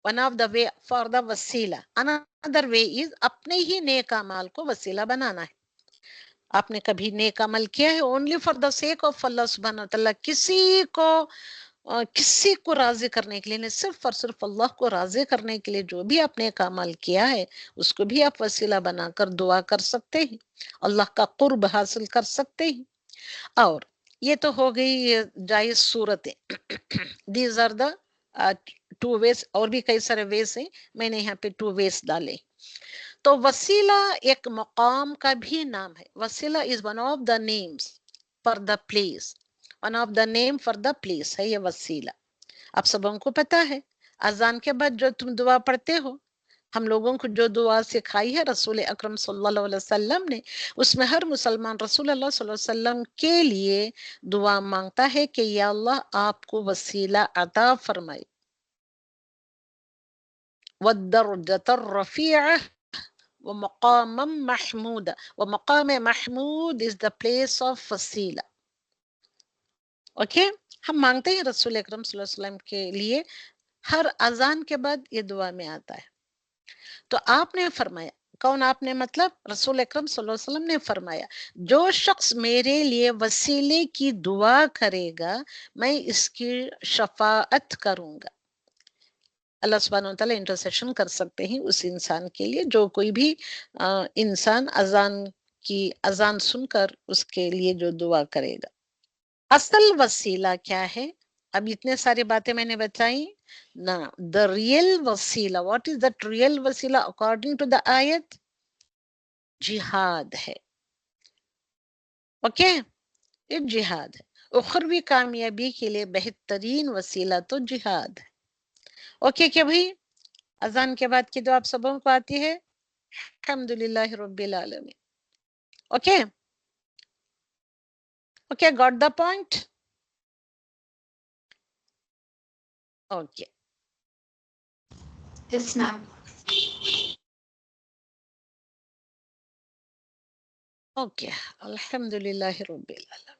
Speaker 1: one of the way for the وسیلہ. another way is اپنے ہی نیک اعمال کو وسیلہ بنانا ہے. آپ نے کبھی نیک عمل کیا ہے only for the sake of Allah سبحانہ وتعالیٰ، کسی کو راضی کرنے کے لیے نہیں، صرف اور صرف اللہ کو راضی کرنے کے لیے جو بھی آپ نے ایک عمل کیا ہے اس کو بھی آپ وسیلہ بنا کر دعا کر سکتے ہیں، اللہ کا قرب حاصل کر سکتے ہیں. اور یہ تو ہو گئی جائز صورتیں. These are the two ways, اور بھی کئی سارے ویز ہیں، میں نے یہاں پہ ٹو ویز ڈالے. تو وسیلہ ایک مقام کا بھی نام ہے. وسیلہ is one of the names for the place, one of the name for the place ہے یہ وسیلہ. آپ سبوں کو پتا ہے اذان کے بعد جو تم دعا پڑھتے ہو، ہم لوگوں کو جو دعا سکھائی ہے رسول اکرم صلی اللہ علیہ وسلم نے، اس میں ہر مسلمان رسول اللہ صلی اللہ علیہ وسلم کے لیے دعا مانگتا ہے کہ یا اللہ آپ کو وسیلہ عطا فرمائے. والدرجة الرفيعة ومقام محمود. ومقام محمود is the place of وسیلہ. اوکے، ہم مانگتے ہیں رسول اکرم صلی اللہ علیہ وسلم کے لیے، ہر اذان کے بعد یہ دعا میں آتا ہے. تو آپ نے فرمایا، کون آپ نے؟ مطلب رسول اکرم صلی اللہ علیہ وسلم نے فرمایا جو شخص میرے لیے وسیلے کی دعا کرے گا میں اس کی شفاعت کروں گا. اللہ سبحانہ وتعالی انٹرسیشن کر سکتے ہیں اس انسان کے لیے جو کوئی بھی انسان اذان سن کر اس کے لیے جو دعا کرے گا. اصل وسیلہ کیا ہے؟ اب اتنے ساری باتیں میں نے بتائی نا. دا ریئل وسیلہ، واٹ از دیٹ ریئل وسیلہ اکارڈنگ ٹو دا آیت؟ جہاد ہے. اوکے، یہ جہاد ہے. اخروی کامیابی کے لیے بہترین وسیلہ تو جہاد ہے. اوکے کہ بھائی اذان کے بعد کی دعا آپ سبوں کو آتی ہے؟ الحمدللہ رب العالمین. Okay okay, got the point? Okay
Speaker 2: Yes, ma'am.
Speaker 1: Okay, الحمدللہ رب العالمین.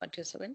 Speaker 1: 47,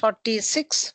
Speaker 1: 46,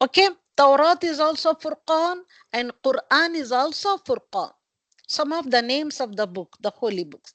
Speaker 1: Okay, Taurat is also Furqan and Quran is also Furqan. Some of the names of the book, the holy books.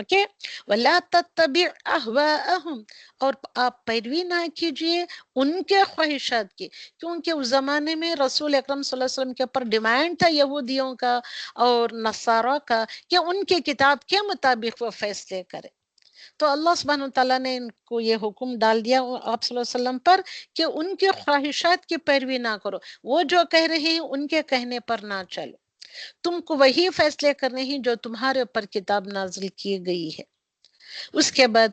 Speaker 1: Okay. وَلَا تَتَّبِعْ أَهْوَاءَهُمْ، اور آپ پیروی نہ کیجیے ان کے خواہشات کی، کیونکہ اس زمانے میں رسول اکرم صلی اللہ علیہ وسلم کے اوپر ڈیمانڈ تھا یہودیوں کا اور نصارہ کا کہ ان کی کتاب کے مطابق وہ فیصلے کرے. تو اللہ سبحانہ تعالیٰ نے ان کو یہ حکم ڈال دیا آپ صلی اللہ علیہ وسلم پر کہ ان کے خواہشات کی پیروی نہ کرو، وہ جو کہہ رہے ہیں ان کے کہنے پر نہ چلو، تم کو وہی فیصلے کرنے ہیں جو تمہارے اوپر کتاب نازل کی گئی ہے. اس کے بعد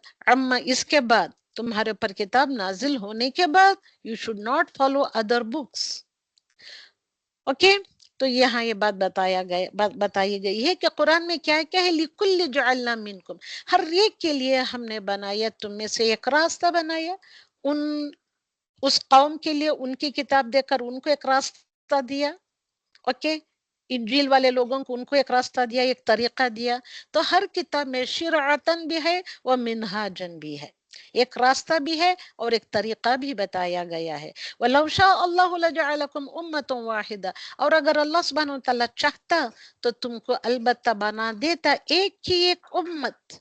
Speaker 1: اس کے بعد تمہارے اوپر کتاب نازل ہونے کے بعد you should not follow other books. Okay. تو یہاں یہ بات بتائی گئی ہے کہ قرآن میں کیا ہے، لِكُلِّ جَعَلْنَا مِنْكُمْ، ہر ایک کے لیے ہم نے بنایا تم میں سے ایک راستہ بنایا. اس قوم کے لیے ان کی کتاب دے کر ان کو ایک راستہ دیا. اوکے. انجیل والے لوگوں کو ان کو ایک راستہ دیا، ایک طریقہ دیا. تو ہر کتاب میں شرعتن بھی ہے و منہاجن بھی ہے، ایک راستہ بھی ہے اور ایک طریقہ بھی بتایا گیا ہے. وَلَوْ شَاءَ اللَّهُ لَجَعَلَكُمْ أُمَّةً وَاحِدَةً، اور اگر اللہ سبحانہ وتعالیٰ چاہتا تو تم کو البتہ بنا دیتا ایک ہی ایک امت،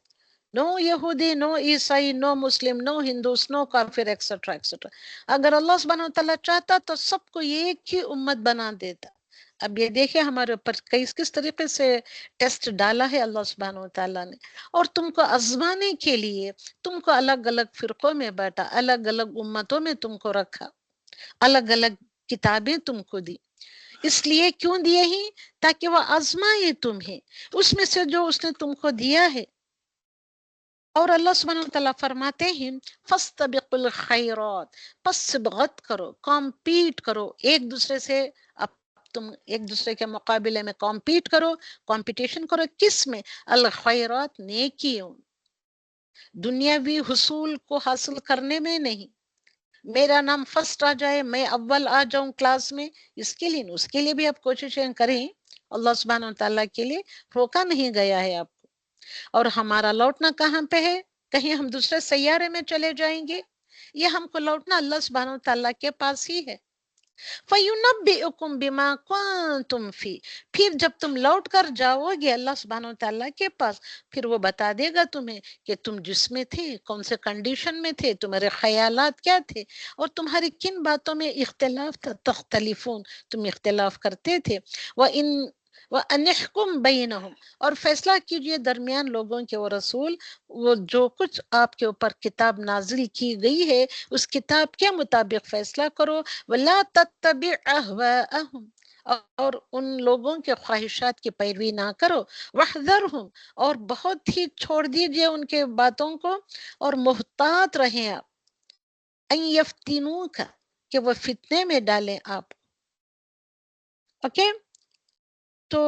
Speaker 1: نو یہودی، نو عیسائی، نو مسلم، نو ہندوس، نو کافر، ایکسٹرا ایکسٹرا. اگر اللہ سبحانہ وتعالیٰ چاہتا تو سب کو ایک ہی امت بنا دیتا. اب یہ دیکھیں ہمارے اوپر کس طریقے سے ٹیسٹ ڈالا ہے اللہ سبحانہ وتعالیٰ نے، اور تم کو آزمانے کے لیے تم کو الگ الگ فرقوں میں بانٹا، الگ الگ امتوں میں تم کو رکھا، الگ الگ کتابیں تم کو دی. اس لیے کیوں دیے ہی؟ تاکہ وہ آزمائے تمہیں اس میں سے جو اس نے تم کو دیا ہے. اور اللہ سبحانہ وتعالیٰ فرماتے ہیں فَاسْتَبِقُوا الْخَيْرَاتِ، پس سبقت کرو، کمپیٹ کرو ایک دوسرے سے. اب تم ایک دوسرے کے مقابلے میں کمپیٹ کرو، کمپٹیشن کرو. کس میں؟ الخیرات، نیکیوں، دنیاوی حصول کو حاصل کرنے میں نہیں. میرا نام فرسٹ آ جائے، میں اول آ جاؤں کلاس میں، اس کے لیے اس کے لیے بھی آپ کوششیں کریں. اللہ سبحانہ وتعالیٰ کے لیے روکا نہیں گیا ہے آپ کو. اور ہمارا لوٹنا کہاں پہ ہے؟ کہیں ہم دوسرے سیارے میں چلے جائیں گے؟ یہ ہم کو لوٹنا اللہ سبحانہ وتعالیٰ کے پاس ہی ہے. فَيُنَبِّئُكُم بِمَا كُنتُمْ فِي، پھر جب تم لوٹ کر جاؤ گے اللہ سبحانہ وتعالیٰ کے پاس، پھر وہ بتا دے گا تمہیں کہ تم جس میں تھے، کون سے کنڈیشن میں تھے، تمہارے خیالات کیا تھے، اور تمہاری کن باتوں میں اختلاف تھا. تختلفون، تم اختلاف کرتے تھے. وَأَنِحْكُمْ بَيْنَهُمْ، اور فیصلہ کیجئے درمیان لوگوں کے. وہ رسول، وہ جو کچھ آپ کے اوپر کتاب نازل کی گئی ہے اس کتاب کے مطابق فیصلہ کرو. وَلَا تَتَّبِعْ أَهْوَاءَهُمْ، اور ان لوگوں کے خواہشات کی پیروی نہ کرو. وَاحْذَرْهُمْ، اور بہت ہی چھوڑ دیجئے ان کے باتوں کو، اور محتاط رہیں آپ. أَن يَفْتِنُوكَ، کہ وہ فتنے میں ڈالیں آپ. اوکے. تو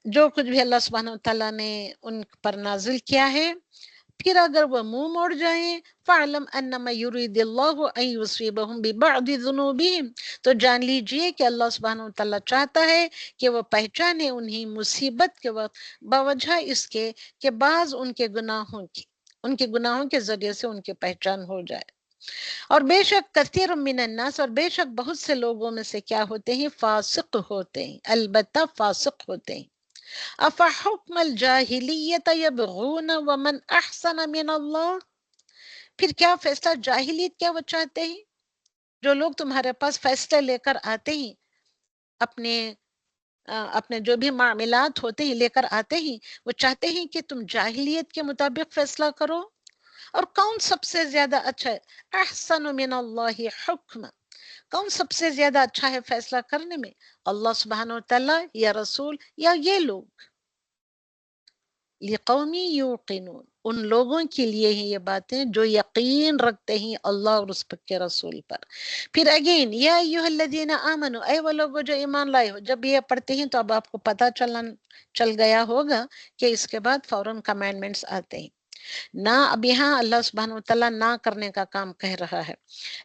Speaker 1: جو کچھ بھی اللہ سبحانہ وتعالیٰ نے ان پر نازل کیا ہے، پھر اگر وہ منہ موڑ جائیں فَعْلَمْ أَنَّمَا يُرِيدِ اللَّهُ أَن يُصِيبَهُم بِبَعْضِ ذُنُوبِهِمْ، تو جان لیجئے کہ اللہ سبحانہ وتعالیٰ چاہتا ہے کہ وہ پہچانے انہیں مصیبت کے وقت بوجہ اس کے کہ بعض ان کے گناہوں کے ذریعے سے ان کی پہچان ہو جائے. اور بے شک کثیر من الناس، اور بے شک بہت سے لوگوں میں سے کیا ہوتے ہیں؟ فاسق ہوتے ہیں، البتہ فاسق ہوتے ہیں. افحکم الجاہلیت یبغون ومن احسن من اللہ، پھر کیا فیصلہ جاہلیت کیا وہ چاہتے ہیں؟ جو لوگ تمہارے پاس فیصلے لے کر آتے ہیں، اپنے جو بھی معاملات ہوتے ہیں لے کر آتے ہیں، وہ چاہتے ہیں کہ تم جاہلیت کے مطابق فیصلہ کرو. اور کون سب سے زیادہ اچھا ہے؟ احسن من اللہ حکم، کون سب سے زیادہ اچھا ہے فیصلہ کرنے میں؟ اللہ سبحانہ وتعالیٰ یا رسول یا یہ لوگ؟ لِقَوْمِ یوقنون، ان لوگوں کے لیے ہیں یہ باتیں جو یقین رکھتے ہیں اللہ اور اس کے رسول پر. پھر اگین یا ایھا الذین آمنوا، اے وہ لوگ جو ایمان لائے ہو. جب یہ پڑھتے ہیں تو اب آپ کو پتہ چل گیا ہوگا کہ اس کے بعد فوراً کمانڈمنٹس آتے ہیں. نہ اب یہاں اللہ سبحانہ وتعالیٰ نہ کرنے کا کام کہہ رہا ہے.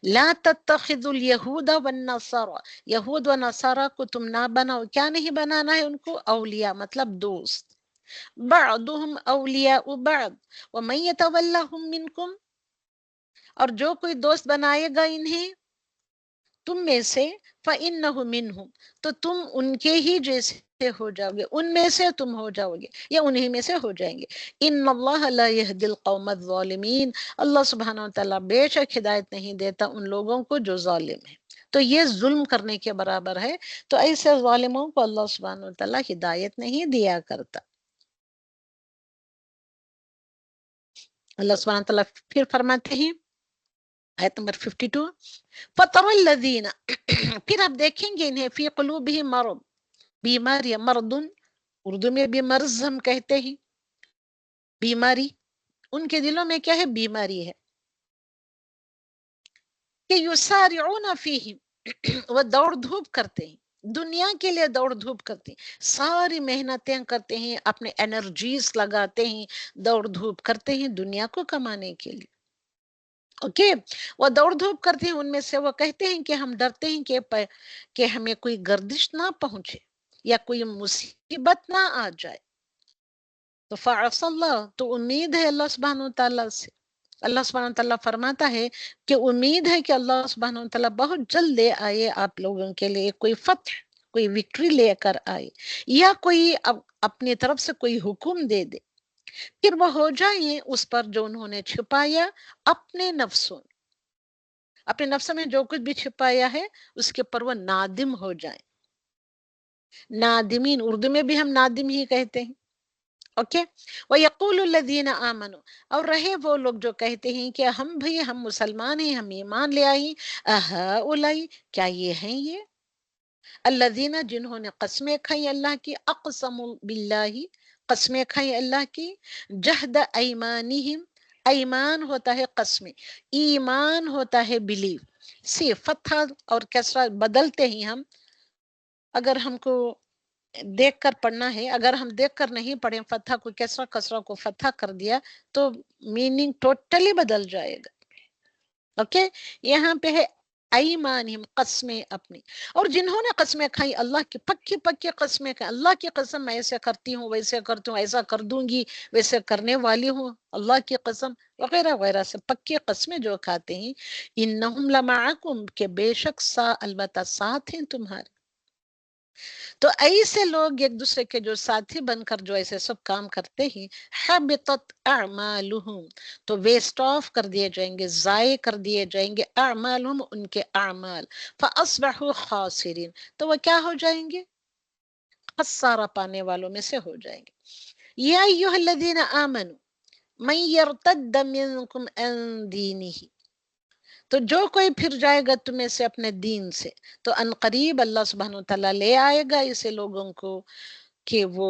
Speaker 1: لا تتخذوا اليہود والنصارى، یہود و نصارہ کو تم نہ بناؤ. کیا نہیں بنانا ہے ان کو؟ اولیاء، مطلب دوست. بعضهم اولیاء بعض ومن يتولهم منکم، اور جو کوئی دوست بنائے گا انہیں تم میں سے، فإنہ منہم، تو تم ان کے ہی جیسے ہو جاؤ گے، ان میں سے تم ہو جاؤ گے یا انہی میں سے ہو جائیں گے۔ ان اللہ لا یہدی القوم الظالمین، اللہ سبحانہ وتعالیٰ بے شک ہدایت نہیں دیتا ان لوگوں کو جو ظالم ہے۔ تو یہ ظلم کرنے کے برابر ہے، تو ایسے ظالموں کو اللہ سبحانہ وتعالیٰ ہدایت نہیں دیا کرتا۔ اللہ سبحانہ وتعالیٰ پھر فرماتے ہیں آیت نمبر 52، فَتَرَ الَّذِينَ پھر آپ دیکھیں گے انہیں فی قلوبہم مرض، بیمار یا مرض، اردو میں بھی مرض ہم کہتے ہیں بیماری، ان کے دلوں میں کیا ہے؟ بیماری ہے، کہ یسارعون فیہم وہ دوڑ دھوپ کرتے ہیں، دنیا کے لیے دوڑ دھوپ کرتے ہیں، ساری محنتیں کرتے ہیں، اپنے انرجیز لگاتے ہیں، دوڑ دھوپ کرتے ہیں دنیا کو کمانے کے لیے۔ اوکے، وہ دوڑ دھوپ کرتے ہیں، ان میں سے وہ کہتے ہیں کہ ہم ڈرتے ہیں کہ ہمیں کوئی گردش نہ پہنچے یا کوئی مصیبت نہ آ جائے۔ تو فعص اللہ، تو امید ہے اللہ سبحانہ وتعالیٰ سے، اللہ سبحانہ وتعالیٰ فرماتا ہے کہ امید ہے کہ اللہ سبحانہ وتعالیٰ بہت جلد لے آئے آپ لوگوں کے لیے کوئی فتح، کوئی وکٹری لے کر آئے، یا کوئی اپنی طرف سے کوئی حکم دے دے، پھر وہ ہو جائیں اس پر جو انہوں نے چھپایا اپنے نفسوں، اپنے نفس میں جو کچھ بھی چھپایا ہے اس کے پر وہ نادم ہو جائیں۔ نادمین، اردو میں بھی ہم نادم ہی کہتے ہیں۔ اوکے، وَيَقُولُ الَّذِينَ آمَنُوا، اور رہے وہ لوگ جو کہتے ہیں کہ ہم مسلمان ہیں، ہم ایمان لے آئیں، أَهَؤُلَاءِ، کیا یہ ہیں یہ الذین جنہوں نے قسمیں کھائیں اللہ کی، اقسموا باللہ، قسمیں کھائیں اللہ کی، جہد ایمانہم، ایمان ہوتا ہے قسمیں، ایمان ہوتا ہے بلیو، سے فتح اور کسرہ بدلتے ہی ہم، اگر ہم کو دیکھ کر پڑھنا ہے، اگر ہم دیکھ کر نہیں پڑھیں فتح کو کسرہ، کسرہ کو فتح کر دیا تو میننگ ٹوٹلی بدل جائے گا۔ اوکے، یہاں پہ ہے ایمانہم، قسمیں اپنی، اور جنہوں نے قسمیں کھائی اللہ کی، پکی پکی قسمیں کھائی، اللہ کی قسم میں ایسے کرتی ہوں، ویسے کرتی ہوں، ایسا کر دوں گی، ویسے کرنے والی ہوں، اللہ کی قسم وغیرہ وغیرہ سے پکی قسمیں جو کھاتے ہیں، انہم لمعکم، کہ بے شک البتہ ساتھ ہیں تمہارے۔ تو ایسے لوگ ایک دوسرے کے جو ساتھی بن کر جو ایسے سب کام کرتے ہیں، حبطت اعمالہم، تو ویسٹ آف کر دیے جائیں گے، ضائع کر دیے جائیں گے، اعمالہم، ان کے اعمال، فاصبحوا خاسرین، تو وہ کیا ہو جائیں گے؟ خسارہ پانے والوں میں سے ہو جائیں گے۔ یا ایھا الذین آمنوا من یرتد منکم عن دینہ، تو جو کوئی پھر جائے گا تمہیں سے اپنے دین سے، تو ان قریب اللہ سبحانہ وتعالیٰ لے آئے گا اسے لوگوں کو کہ وہ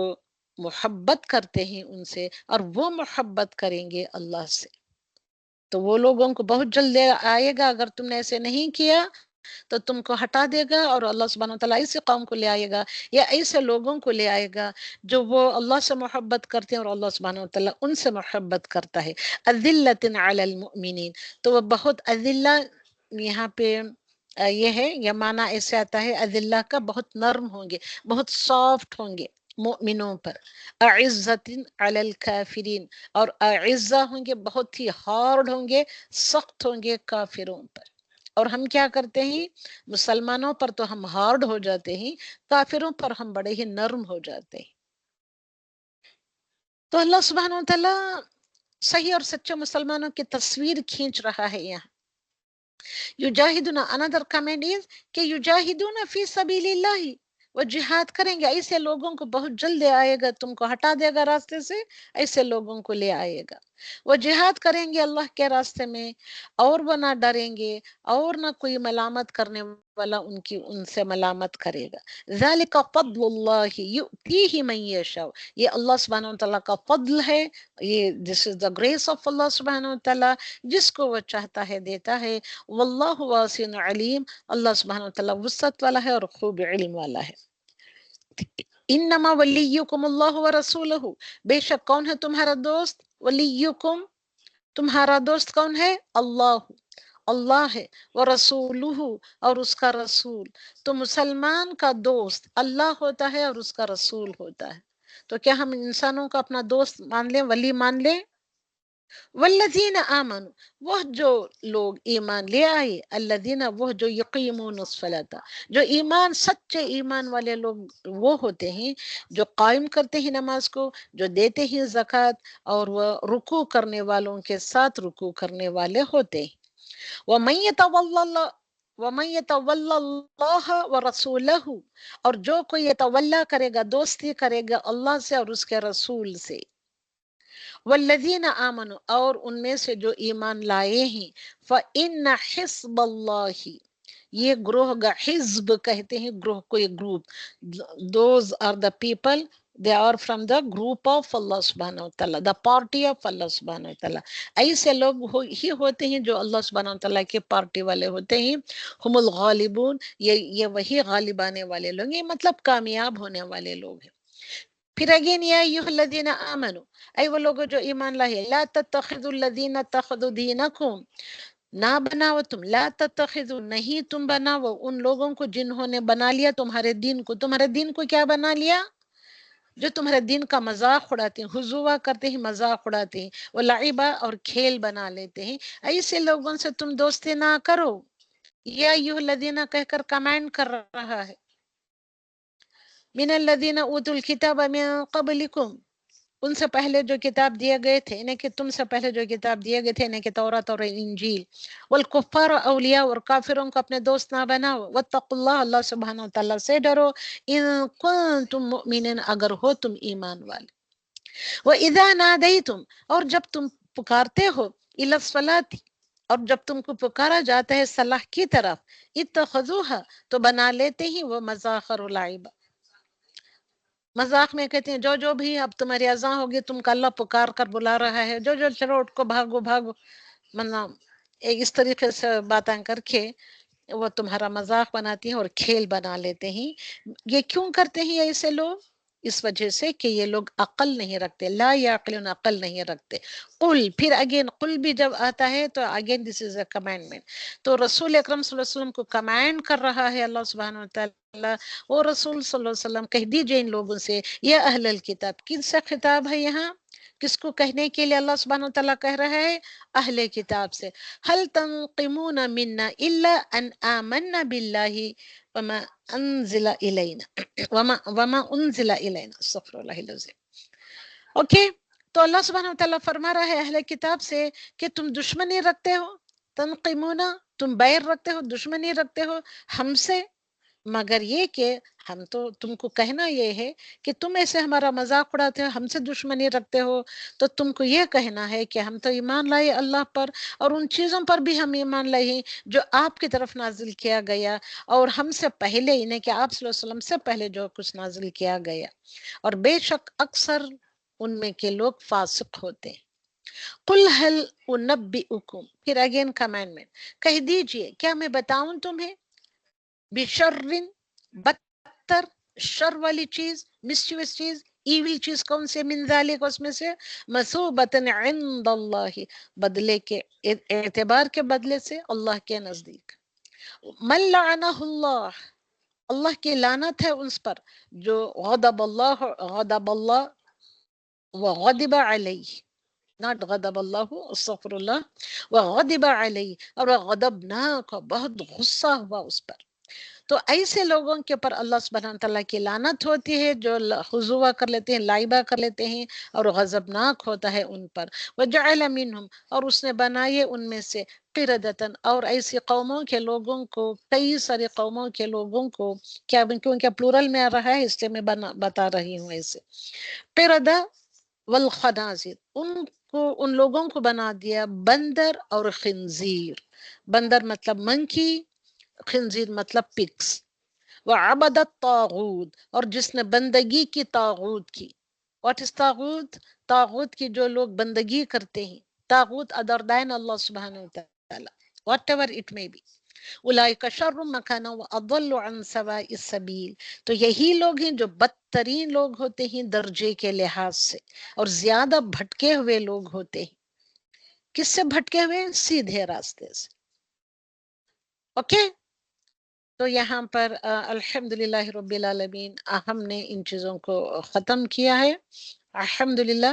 Speaker 1: محبت کرتے ہیں ان سے، اور وہ محبت کریں گے اللہ سے، تو وہ لوگوں کو بہت جلد لے آئے گا، اگر تم نے ایسے نہیں کیا تو تم کو ہٹا دے گا، اور اللہ سبحانہ وتعالیٰ ایسے قوم کو لے آئے گا یا ایسے لوگوں کو لے آئے گا جو وہ اللہ سے محبت کرتے ہیں اور اللہ سبحانہ وتعالیٰ ان سے محبت کرتا ہے۔ اذلۃ علی المؤمنین، تو وہ بہت اذلہ، یہاں پہ یہ ہے، یہ معنی ایسے آتا ہے اذلہ کا، بہت نرم ہوں گے، بہت سافٹ ہوں گے مؤمنوں پر، اعزۃ علی الکافرین، اور اعزہ ہوں گے، بہت ہی ہارڈ ہوں گے، سخت ہوں گے کافروں پر۔ اور ہم کیا کرتے ہیں؟ مسلمانوں پر تو ہم ہارڈ ہو جاتے ہیں، کافروں پر ہم بڑے ہی نرم ہو جاتے ہیں۔ تو اللہ سبحانہ وتعالیٰ صحیح اور سچے مسلمانوں کی تصویر کھینچ رہا ہے یہاں۔ یجاہدون، another comment is کہ یجاہدون فی سبیل اللہ، وہ جہاد کریں گے، ایسے لوگوں کو بہت جلد آئے گا، تم کو ہٹا دے گا راستے سے، ایسے لوگوں کو لے آئے گا، وہ جہاد کریں گے اللہ کے راستے میں، اور وہ نہ ڈریں گے، اور نہ کوئی ملامت کرنے والا ان سے ملامت کرے گا۔ ذالک فضل اللہ یؤتیہ من یشاء، یہ اللہ سبحانہ وتعالیٰ کا فضل ہے، یہ دس از دا گریس آف اللہ سبحانہ وتعالیٰ، جس کو وہ چاہتا ہے دیتا ہے، واللہ واسع علیم، اللہ سبحانہ وتعالیٰ وسعت والا ہے اور خوب علم والا ہے۔ انما ولیکم اللہ ورسولہ، بے شک کون ہے تمہارا دوست؟ ولیکم، تمہارا دوست کون ہے؟ اللہ، اللہ ہے، ورسولہ، اور اس کا رسول، تو مسلمان کا دوست اللہ ہوتا ہے اور اس کا رسول ہوتا ہے۔ تو کیا ہم انسانوں کو اپنا دوست مان لیں، ولی مان لیں؟ والذین آمنوا، وہ جو لوگ ایمان لے آئے، الذین وہ جو یقیمون الصلاۃ، جو ایمان سچے ایمان والے لوگ وہ ہوتے ہیں جو قائم کرتے ہیں نماز کو، جو دیتے ہیں زکوٰۃ، اور وہ رکوع کرنے والوں کے ساتھ رکوع کرنے والے ہوتے ہیں۔ وَمَن يَتَوَلَّ وَمَن يَتَوَلَّ اللَّهَ وَرَسُولَهُ، اور جو کوئی یتولا کرے گا، دوستی کرے گا اللہ سے اور اس کے رسول سے، والذین آمنوا، اور ان میں سے جو ایمان لائے ہیں، فإن حزب اللہ، یہ گروہ کا حزب کہتے ہیں، گروہ کو، یہ group, those are the people, they are from the group of Allah subhanahu wa ta'ala, the party of Allah subhanahu wa ta'ala۔ ایسے لوگ ہی ہوتے ہیں جو اللہ سبحانہ wa ta'ala کے پارٹی والے ہوتے ہیں، ہم الغالبون، یہ وہی غالب آنے والے لوگ، یہ مطلب کامیاب ہونے والے لوگ ہیں۔ پھر اگین، یا ایھا الذین آمنوا، اے وہ لوگ جو ایمان لائے، لا تتخذوا الذین اتخذوا دینکم، نہ بناؤ تم، لا تتخذوا، نہیں تم بناؤ ان لوگوں کو جنہوں نے بنا لیا تمہارے دین کو۔ تمہارے دین کو کیا بنا لیا؟ جو تمہارے دین کا مذاق اڑاتے ہیں، ہزوا کرتے ہیں، مذاق اڑاتے ہیں، وہ لعبہ اور کھیل بنا لیتے ہیں، ایسے لوگوں سے تم دوستی نہ کرو۔ یا ایھا الذین کہہ کر کمانڈ کر رہا ہے، من الذین اوتوا الکتاب من قبلکم، ان سے پہلے جو کتاب دیے گئے تھے، انہیں کہ تم سے پہلے جو کتاب دیے گئے تھے، انہیں کہ توراۃ اور انجیل، والکفار اولیاء، اور کافروں کو اپنے دوست نہ بناؤ، واتقوا اللہ، اللہ سبحانہ وتعالیٰ سے ڈرو، ان کنتم مؤمنین، اگر ہو تم ایمان والے۔ وَإِذَا نَادَيْتُمْ، اور جب تم پکارتے ہو، إِلَى الصَّلَاةِ، اور جب تم کو پکارا جاتا ہے صلاح کی طرف، اتخذوها، تو بنا لیتے ہیں وہ مذاخر و لعب، مذاق میں کہتے ہیں جو بھی اب تمہاری اذان ہوگی، تم کو اللہ پکار کر بلا رہا ہے، جو چلو اٹھ کو بھاگو بھاگو، مطلب اس طریقے سے باتیں کر کے وہ تمہارا مذاق بناتی ہیں اور کھیل بنا لیتے ہیں۔ یہ کیوں کرتے ہیں ایسے لوگ؟ اس وجہ سے کہ یہ لوگ عقل نہیں رکھتے، لا یعقلون، عقل نہیں رکھتے۔ قل، پھر اگین قل بھی جب آتا ہے تو again this is a commandment, تو رسول اکرم صلی اللہ علیہ وسلم کو کمانڈ کر رہا ہے اللہ سبحانہ وتعالی، وہ رسول صلی اللہ علیہ وسلم کہہ دیجئے ان لوگوں سے، یا اہل الکتاب، کن سے خطاب ہے یہاں؟ کس کو کہنے کے لیے اللہ سبحانہ وتعالی کہہ رہا ہے؟ اہل کتاب سے۔ هل تنقمون منا الا ان آمنا بالله وما انزل الینا وما انزل الینا، استغفر اللہ العظیم۔ اوکے، تو اللہ سبحانہ وتعالیٰ فرما رہا ہے اہل کتاب سے کہ تم دشمنی رکھتے ہو، تنقمون، تم بیر رکھتے ہو، دشمنی رکھتے ہو ہم سے، مگر یہ کہ ہم تو تم کو کہنا یہ ہے کہ تم ایسے ہمارا مذاق اڑاتے ہو، ہم سے دشمنی رکھتے ہو، تو تم کو یہ کہنا ہے کہ ہم تو ایمان لائے اللہ پر، اور ان چیزوں پر بھی ہم ایمان لائے جو آپ کی طرف نازل کیا گیا، اور ہم سے پہلے، انہیں کہ آپ صلی اللہ علیہ وسلم سے پہلے جو کچھ نازل کیا گیا، اور بے شک اکثر ان میں کے لوگ فاسق ہوتے ہیں۔ قل هل انبئکم، پھر اگین کمانڈمنٹ، کہہ دیجئے کیا میں بتاؤں تمہیں، بشر، بدتر، شر والی چیز، مسچیوس چیز، ایویل چیز کون سے، من ذالک، اس میں سے، مثوبۃ عند اللہ، بدلے کے اعتبار کے بدلے سے اللہ کے نزدیک، من لعنہ اللہ، اللہ کی لعنت ہے اس پر، جو غضب اللہ وغضب علیہ، not غضب اللہ، استغفر اللہ، وغضب علیہ، اور غضبناک، بہت غصہ ہوا اس پر۔ تو ایسے لوگوں کے اوپر اللہ سبحانہ تعالیٰ کی لعنت ہوتی ہے جو خضوع کر لیتے ہیں، لائبہ کر لیتے ہیں، اور غضبناک ہوتا ہے ان پر۔ وجعل منہم، اور اس نے بنائے ان میں سے، قردتن، اور ایسی قوموں کے لوگوں کو، کئی سارے قوموں کے لوگوں کو، کیا کیونکہ پلورل میں آ رہا ہے اس لیے میں بتا رہی ہوں ایسے، قردہ والخنازیر، ان لوگوں کو بنا دیا بندر اور خنزیر، بندر مطلب منکی، خنزیر مطلب پکس، وعبد الطاغوت، اور جس نے بندگی کی طاغوت کی۔ What is طاغوت؟ طاغوت کی جو لوگ بندگی کرتے ہیں، طاغوت ادر دین اللہ سبحانہ وتعالی، واٹ ایور اٹ میں بی، اولئک شر مکانا واضل عن سواء السبیل، تو یہی لوگ ہیں جو بدترین لوگ ہوتے ہیں درجے کے لحاظ سے، اور زیادہ بھٹکے ہوئے لوگ ہوتے ہیں۔ کس سے بھٹکے ہوئے؟ سیدھے راستے سے۔ اوکے، تو یہاں پر الحمدللہ رب العالمین، ہم نے ان چیزوں کو ختم کیا ہے الحمدللہ۔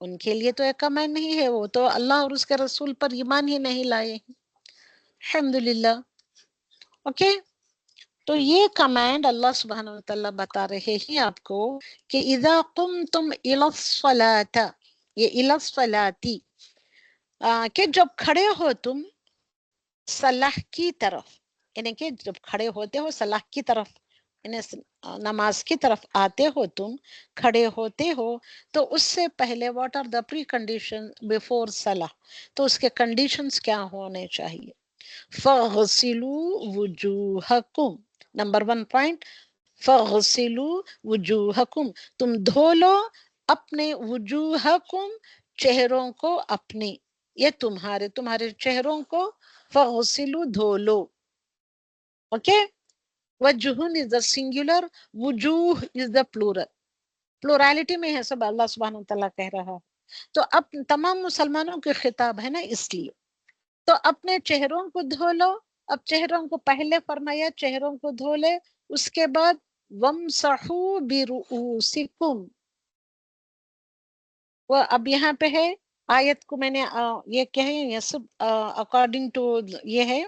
Speaker 1: ان کے لیے تو ایک کمانڈ نہیں ہے، وہ تو اللہ اور اس کے رسول پر ایمان ہی نہیں لائے ہیں. الحمدللہ. اوکے، تو یہ کمانڈ اللہ سبحانہ وتعالیٰ بتا رہے ہیں آپ کو کہ اذا قمتم الی الصلاۃ، یہ الی الصلاۃ کہ جب کھڑے ہو تم صلاح کی طرف، یعنی کہ جب کھڑے ہوتے ہو صلاح کی طرف، یعنی نماز کی طرف آتے ہو تم، کھڑے ہوتے ہو، تو اس سے پہلے what are the precondition before صلاح، تو اس کے کنڈیشنز کیا ہونے چاہیے. فَغْسِلُوا وُجُوهَكُمْ، نمبر 1 پوائنٹ، فَغْسِلُوا وُجُوهَكُمْ، تم دھو لو اپنے وجوہکم، چہروں کو اپنے، یہ تمہارے چہروں کو فَغْسِلُوا دھو لو. اوکے، وجہن از دا سنگولر، وجوہ از دا پلورل، پلورالٹی میں ہے سب، اللہ سبحانہ وتعالیٰ کہہ رہا ہے. تو اب تمام مسلمانوں کے خطاب ہے نا، اس لیے تو اپنے چہروں کو دھو لو. اب چہروں کو پہلے فرمایا چہروں کو دھو لے، اس کے بعد وَامْسَحُوا بِرُؤُوسِكُمْ. وہ اب یہاں پہ ہے آیت کو میں نے یہ کہے، یہ سب اکارڈنگ ٹو یہ ہے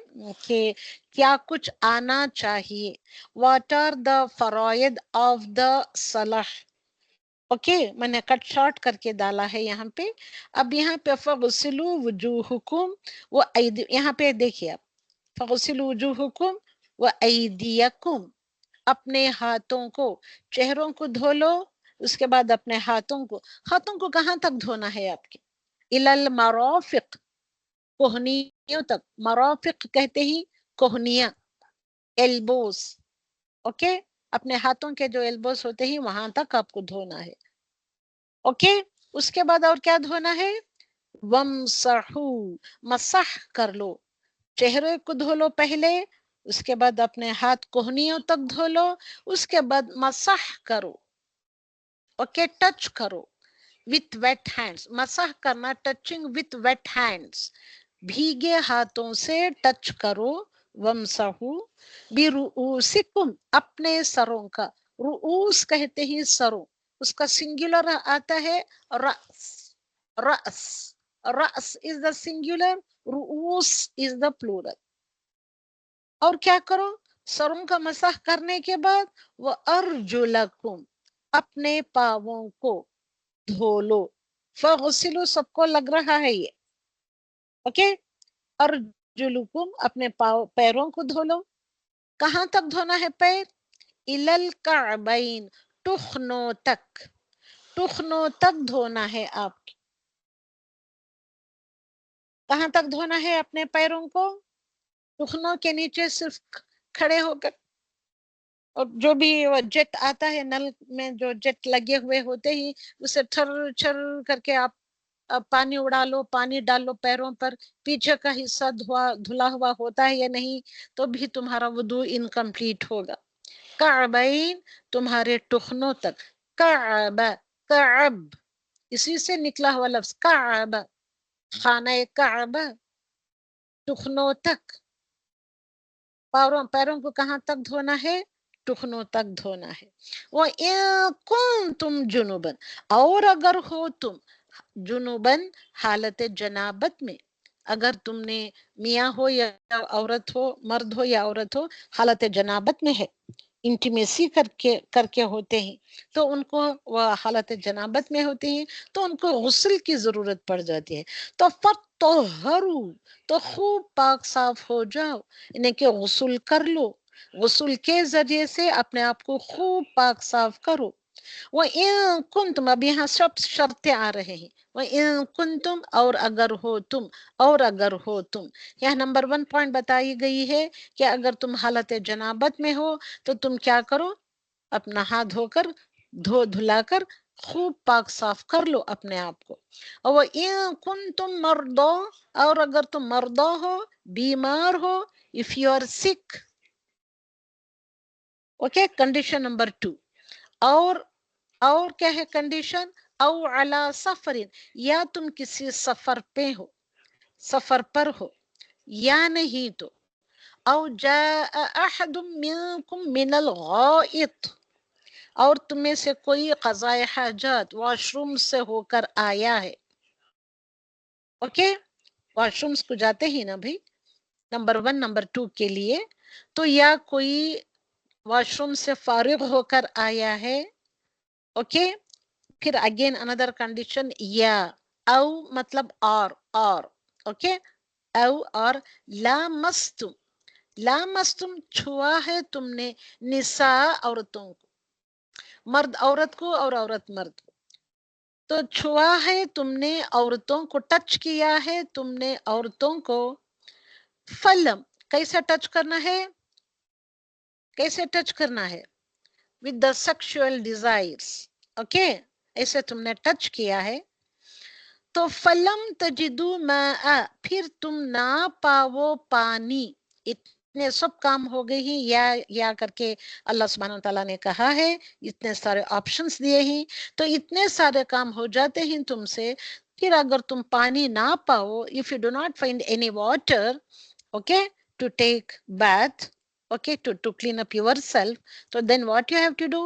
Speaker 1: کہ کیا کچھ آنا چاہیے، واٹ آر دا فرائض آف دا صلاح. اوکے، میں نے کٹ شارٹ کر کے ڈالا ہے یہاں پہ. اب یہاں پہ فَغْسِلُوا وُجُوهَكُمْ وَأَيْدِيَكُمْ، یہاں پہ دیکھیے آپ، فَغْسِلُوا وُجُوهَكُمْ وَأَيْدِيَكُمْ، اپنے ہاتھوں کو، چہروں کو دھو لو، اس کے بعد اپنے ہاتھوں کو کہاں تک دھونا ہے آپ کے؟ إِلَى الْمَرَافِقِ، کوہنیوں تک. مرافق کہتے ہی کوہنیاں، ایلبوز. اوکے، اپنے ہاتھوں کے جو ایلبوز ہوتے ہیں وہاں تک آپ کو دھونا ہے. اوکے، اس کے بعد اور کیا دھونا ہے؟ وَامْسَحُوا، مسح کر لو، چہرے کو دھو لو پہلے، اس کے بعد اپنے ہاتھ کوہنیوں تک دھو لو، اس کے بعد مسح کرو. اوکے، ٹچ کرو with wet hands، مسح کرنا ٹچنگ with wet hands، بھیگے ہاتھوں سے ٹچ کرو. وَامْسَحُوا بِرُؤُوسِكُمْ، اپنے سروں کا، رؤوس کہتے ہیں سروں، اس کا سنگولر آتا ہے رأس. رأس، رأس is the singular، رؤوس is the plural. اور کیا کرو؟ سروں کا مسح کرنے کے بعد وَأَرْجُلَكُمْ، اپنے پاؤں کو دھو لو. فَغْسِلُوا سب کو لگ رہا ہے یہ. اوکے، ارجلکم، اپنے پیروں کو دھو لو. کہاں تک دھونا ہے پیر؟ إِلَى الْكَعْبَيْنِ، ٹخنوں تک، ٹخنوں تک دھونا ہے آپ کی. کہاں تک دھونا ہے اپنے پیروں کو؟ ٹخنوں کے نیچے صرف کھڑے ہو کر، اور جو بھی جیٹ آتا ہے نل میں، جو جیٹ لگے ہوئے ہوتے ہی اسے ٹھر ٹھر کر کے آپ پانی اڑا لو، پانی ڈال لو پیروں پر. پیچھے کا حصہ دھلا ہوا ہوتا ہے یا نہیں تو بھی تمہارا وضو انکمپلیٹ ہوگا. کعبین، تمہارے ٹخنوں تک. کعب، کعب اسی سے نکلا ہوا لفظ کعب، خانہ کعب، ٹخنوں تک. پیروں کو کہاں تک دھونا ہے؟ ٹخنوں تک دھونا ہے. وَإِن كُنتُمْ جُنُبًا، اور اگر ہو تم جنوباً، حالت جنابت میں، اگر تم نے میاں ہو یا عورت ہو، مرد ہو یا عورت ہو، حالت جنابت میں ہے، انٹیمیسی کر کے ہوتے ہیں، تو ان کو وہ حالت جنابت میں ہوتے ہیں تو ان کو غسل کی ضرورت پڑ جاتی ہے. تو فَطَّهَّرُوا، تو خوب پاک صاف ہو جاؤ، یعنی کہ غسل کر لو، غسل کے ذریعے سے اپنے آپ کو خوب پاک صاف کرو. وَإِن كُنتُمْ، اب یہاں سب شرطیں آ رہے ہیں. وَإِن كُنتُمْ، اور اگر ہو تم، اور اگر ہو تم، یہاں نمبر 1 پوائنٹ بتائی گئی ہے کہ اگر تم حالت جنابت میں ہو تو تم کیا کرو؟ اپنا ہاتھ دھو کر، دھلا کر خوب پاک صاف کر لو اپنے آپ کو. وَإِن كُنتُمْ مَرْضَىٰ، اور اگر تم مرضی ہو، بیمار ہو، if you are sick. Okay, condition number 2. اور کیا ہے کنڈیشن؟ او علی سفر، یا تم کسی سفر پہ ہو، سفر پر ہو، یا نہیں تو او جاء احد منکم من الغائط، اور تم میں سے کوئی قضائے حاجات واش روم سے ہو کر آیا ہے، اوکے، واش رومس کو جاتے ہی نا بھائی، نمبر 1 نمبر 2 کے لیے، تو یا کوئی واش روم سے فارغ ہو کر آیا ہے، اوکے، پھر اگین اندر کنڈیشن یا او مطلب اور اوکے، او اور لامستم، لامستم چھوا ہے تم نے، نساء عورتوں کو، مرد عورت کو اور عورت مرد کو، تو چھوا ہے تم نے عورتوں کو، ٹچ کیا ہے تم نے عورتوں کو، فلم کیسے ٹچ کرنا ہے، کیسے ٹچ کرنا ہے، with the sexual desires، okay, ایسے تم نے ٹچ کیا ہے، تو فلم تجدو ماء، پھر تم نہ پاؤ پانی، اتنے سب کام ہو گئے ہیں، یا کر کے اللہ سبحانہ وتعالیٰ نے کہا ہے، اتنے سارے آپشنز دیے ہیں، تو اتنے سارے کام ہو جاتے ہیں تم سے، پھر اگر تم پانی نہ پاؤ، if you do not find any water okay to take bath, okay to clean up yourself, so then what you have to do،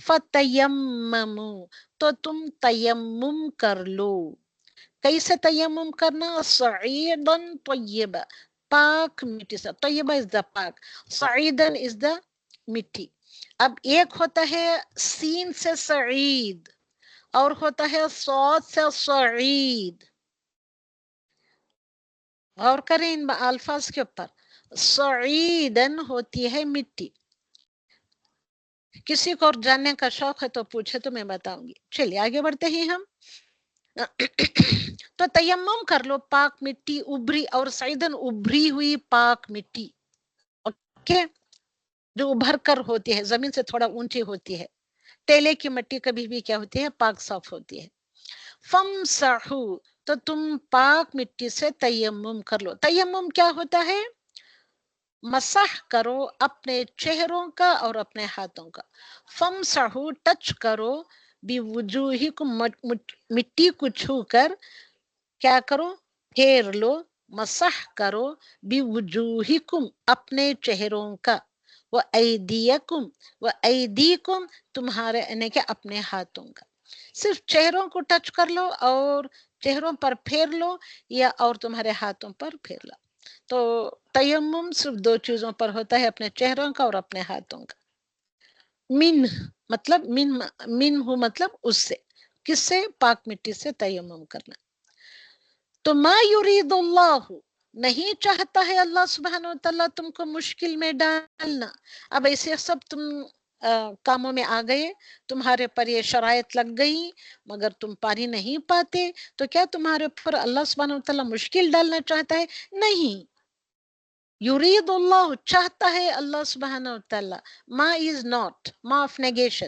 Speaker 1: فتیممو، تو تم تیمم کر لو، کیسے تیمم کرنا، صعیدن طیبہ، پاک مٹی سے، طیبہ از دا پاک، صعیدن از دا مٹی، اب ایک ہوتا ہے سین سے سعید اور ہوتا ہے صاد سے صعید، اور کریں ان الفاظ کے اوپر، صعیدن ہوتی ہے مٹی، کسی کو اور جاننے کا شوق ہے تو پوچھے تو میں بتاؤں گی، چلیے آگے بڑھتے ہیں ہم، تو تیمم کر لو پاک مٹی ابری، اور سعیدن ابری ہوئی پاک مٹی، اوکے، جو ابھر کر ہوتی ہے، زمین سے تھوڑا اونچی ہوتی ہے، ٹیلے کی مٹی کبھی بھی کیا ہوتی ہے، پاک صاف ہوتی ہے، فمسحو، تو تم پاک مٹی سے تیمم کر لو، تیمم کیا ہوتا ہے، مسح کرو اپنے چہروں کا اور اپنے ہاتھوں کا، فمسحو ٹچ کرو، بوجوہکم مٹی کو چھو کر، کیا کرو، پھیر لو، مسح کرو، بوجوہکم اپنے چہروں کا، وَأَيْدِيَكُمْ وَأَيْدِيكُمْ تمہارے یعنی کہ اپنے ہاتھوں کا، صرف چہروں کو ٹچ کر لو اور چہروں پر پھیر لو، یا اور تمہارے ہاتھوں پر پھیر لو، تو تیمم صرف 2 چیزوں پر ہوتا ہے، اپنے چہروں کا اور اپنے ہاتھوں کا، من مطلب من ہو مطلب اس سے، کس سے، پاک مٹی سے تیمم کرنا، تو ما یرید اللہ، نہیں چاہتا ہے اللہ سبحانہ وتعالیٰ تم کو مشکل میں ڈالنا، اب ایسے سب تم کاموں میں آ گئے، تمہارے پر یہ شرائط لگ گئی، مگر تم پانی نہیں پاتے، تو کیا تمہارے پر اللہ سبحانہ وتعالیٰ مشکل ڈالنا چاہتا ہے، نہیں، یرید اللہ چاہتا ہے اللہ سبحانہ وتعالیٰ، ما از ناٹ، ما آف نیگیشن،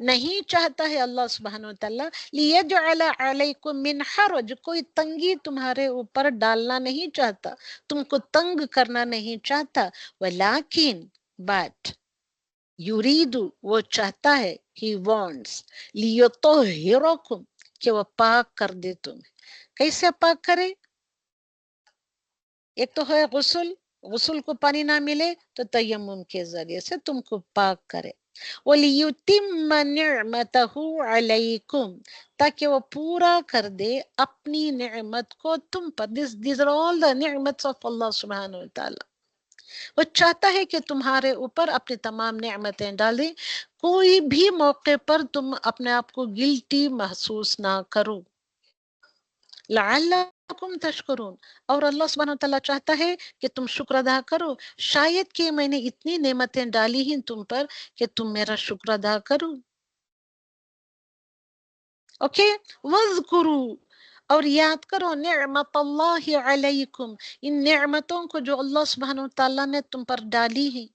Speaker 1: نہیں چاہتا ہے اللہ سبحانہ وتعالیٰ، لیجعل علیکم من حرج، کوئی تنگی تمہارے اوپر ڈالنا نہیں چاہتا، تم کو تنگ کرنا نہیں چاہتا، ولیکن بٹ یرید، وہ چاہتا ہے، ہی وانٹس، لیطہرکم، کہ وہ پاک کر دے تمہیں، کیسے پاک کرے، ایک تو ہے غسل، غسل کو پانی نہ ملے تو تیمم کے ذریعے سے تم کو پاک کرے، وَلِيُتِمَّ نِعْمَتَهُ عَلَيْكُمْ، تاکہ وہ پورا کر دے اپنی نعمت کو تم پر، these are all the نعمت of اللہ سبحانہ وتعالی، وہ چاہتا ہے کہ تمہارے اوپر اپنی تمام نعمتیں ڈال دیں، کوئی بھی موقع پر تم اپنے آپ کو گلٹی محسوس نہ کرو، لعلکم تشکرون، اور اللہ سبحانہ وتعالیٰ چاہتا ہے کہ تم شکر ادا کرو، شاید کہ میں نے اتنی نعمتیں ڈالی ہیں تم پر کہ تم میرا شکر ادا کرو، اوکے، وَاذْكُرُوا، اور یاد کرو، نعمت اللہ علیکم، ان نعمتوں کو جو اللہ سبحانہ وتعالیٰ نے تم پر ڈالی ہیں،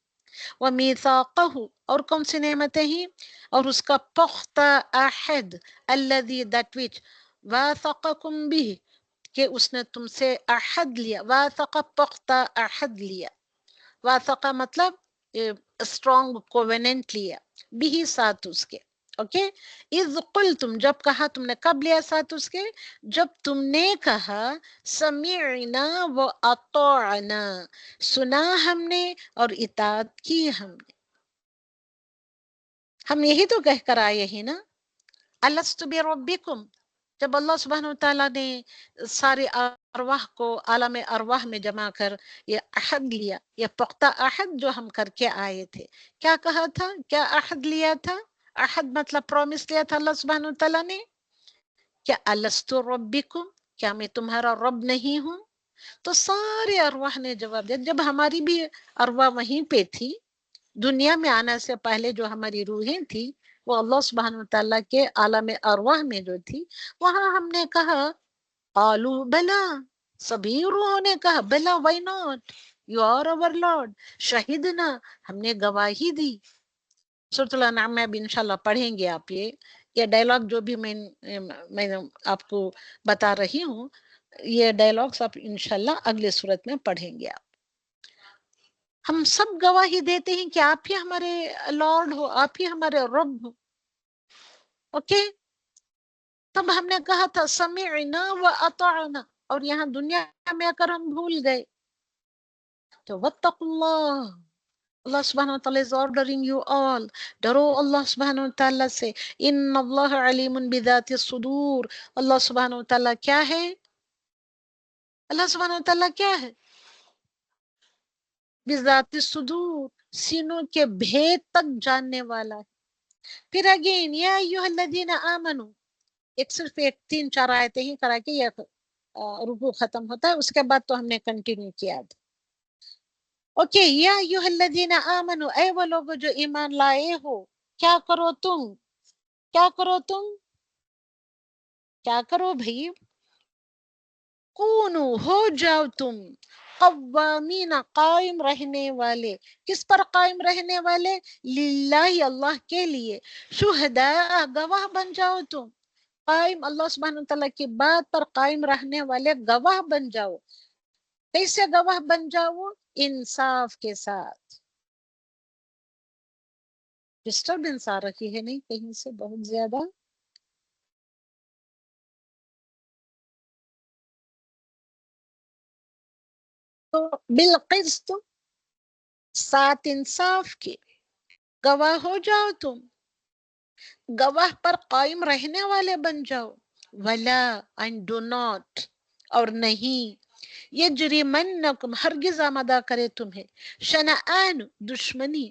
Speaker 1: وَمِيثَاقَهُ، اور کون سی نعمتیں ہیں، اور اس کا پختہ عہد، الذی that which واثقکم به، کہ اس نے تم سے عہد لیا، واثق پختہ عہد لیا، واثق مطلب اسٹرانگ کووننٹ لیا، بھی ساتھ اس کے، اوکے، اذ قلتم، جب کہا تم نے، کب لیا ساتھ اس کے، جب تم نے کہا، سمعنا و اطعنا، سنا ہم نے اور اطاعت کی ہم نے، ہم یہی تو کہہ کر آئے ہی نا، الست بربکم، جب اللہ سبحانہ وتعالیٰ نے سارے ارواح کو عالم ارواح میں جمع کر یہ عہد لیا، یہ پختہ عہد جو ہم کر کے آئے تھے، کیا کہا تھا، کیا عہد لیا تھا؟ عہد مطلب پرومس لیا تھا اللہ سبحانہ وتعالیٰ نے، کیا الست ربکم، کیا میں تمہارا رب نہیں ہوں؟ تو سارے ارواح نے جواب دیا، جب ہماری بھی ارواح وہیں پہ تھی، دنیا میں آنے سے پہلے جو ہماری روحیں تھی وہ اللہ سبحانہ وتعالیٰ کے عالم ارواح میں جو تھی، وہاں ہم نے کہا قالو بلا، سبھی روحوں نے کہا بلا، why not, you are our lord, شہیدنا، ہم نے گواہی دی۔ سورۃ الانعام میں اب انشاءاللہ پڑھیں گے آپ یہ ڈائلاگ جو بھی میں آپ کو بتا رہی ہوں، یہ ڈائلاگس آپ انشاءاللہ اگلے سورت میں پڑھیں گے آپ۔ ہم سب گواہی دیتے ہیں کہ آپ ہی ہمارے لارڈ ہو، آپ ہی ہمارے رب ہو، اوکے؟ تب ہم نے کہا تھا سمعنا و اطعنا، اور یہاں دنیا میں آ کر ہم بھول گئے، تو واتقوا اللہ، اللہ سبحانہ وتعالیٰ is ordering you all، ڈرو اللہ سبحانہ وتعالیٰ سے، ان اللہ علیم بذات الصدور، اللہ سبحانہ وتعالیٰ کیا ہے؟ اللہ سبحانہ وتعالیٰ کیا ہے؟ بذات الصدور، سینوں کے بھید تک جاننے والا ہے۔ پھر اگین یا ایھا الذین آمنو، ایک صرف ایک 3-4 آیتیں ہی کرا کے یہ رکوع ختم ہوتا ہے، اس کے بعد تو ہم نے کنٹینیو کیا تھا۔ اوکے، یا ایھا الذین آمنو، اے وہ لوگ جو ایمان لائے ہو، کیا کرو تم، کیا کرو تم، کیا کرو بھائی، کونو، ہو جاؤ تم، قوامین، قائم رہنے والے، کس پر قائم رہنے والے؟ للہ، اللہ کے لیے، شہداء، گواہ بن جاؤ تم، قائم اللہ سبحانہ تعالیٰ کی بات پر قائم رہنے والے گواہ بن جاؤ۔ کیسے گواہ بن جاؤ؟ انصاف کے ساتھ۔ ڈسٹربنس آ رہی ہے نہیں کہیں سے بہت زیادہ؟ تو بالقسط، ساتھ انصاف کے گواہ ہو جاؤ تم، گواہ پر قائم رہنے والے بن جاؤ۔ ولا، اینڈ ڈو ناٹ، اور نہیں، یجرمنکم، ہرگز آمدہ کرے تمہیں، شنآن، دشمنی،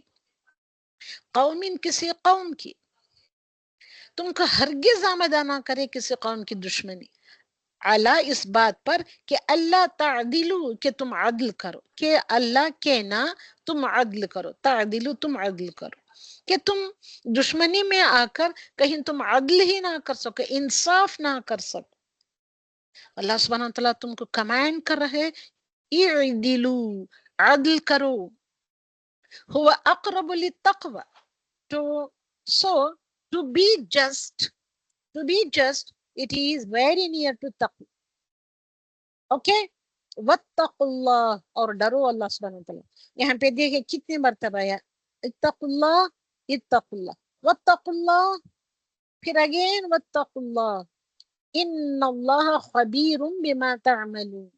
Speaker 1: قوم، کسی قوم کی، تم کو ہرگز آمدہ نہ کرے کسی قوم کی دشمنی، علی، اس بات پر کہ اللہ تعدلو، کہ تم عدل کرو، کہ اللہ کے نہ تم عدل کرو، تعدلو، تم عدل کرو، کہ تم دشمنی میں آ کر کہیں تم عدل ہی نہ کر سکو، انصاف نہ کر سکو۔ اللہ سبحانہ وتعالیٰ تم کو کمانڈ کر رہے، اعدلو، عدل کرو، ہوا اقرب للتقوی، to be just، it is very near to taqwa، okay? واتقوا اللہ، اور ڈرو اللہ سبحانہ وتعالیٰ۔ یہاں پہ دیکھیں کتنی مرتبہ ہے، اتقوا اللہ، اتقوا اللہ، واتقوا اللہ، پھر اگین واتقوا اللہ، ان اللہ خبیر بما تعملون،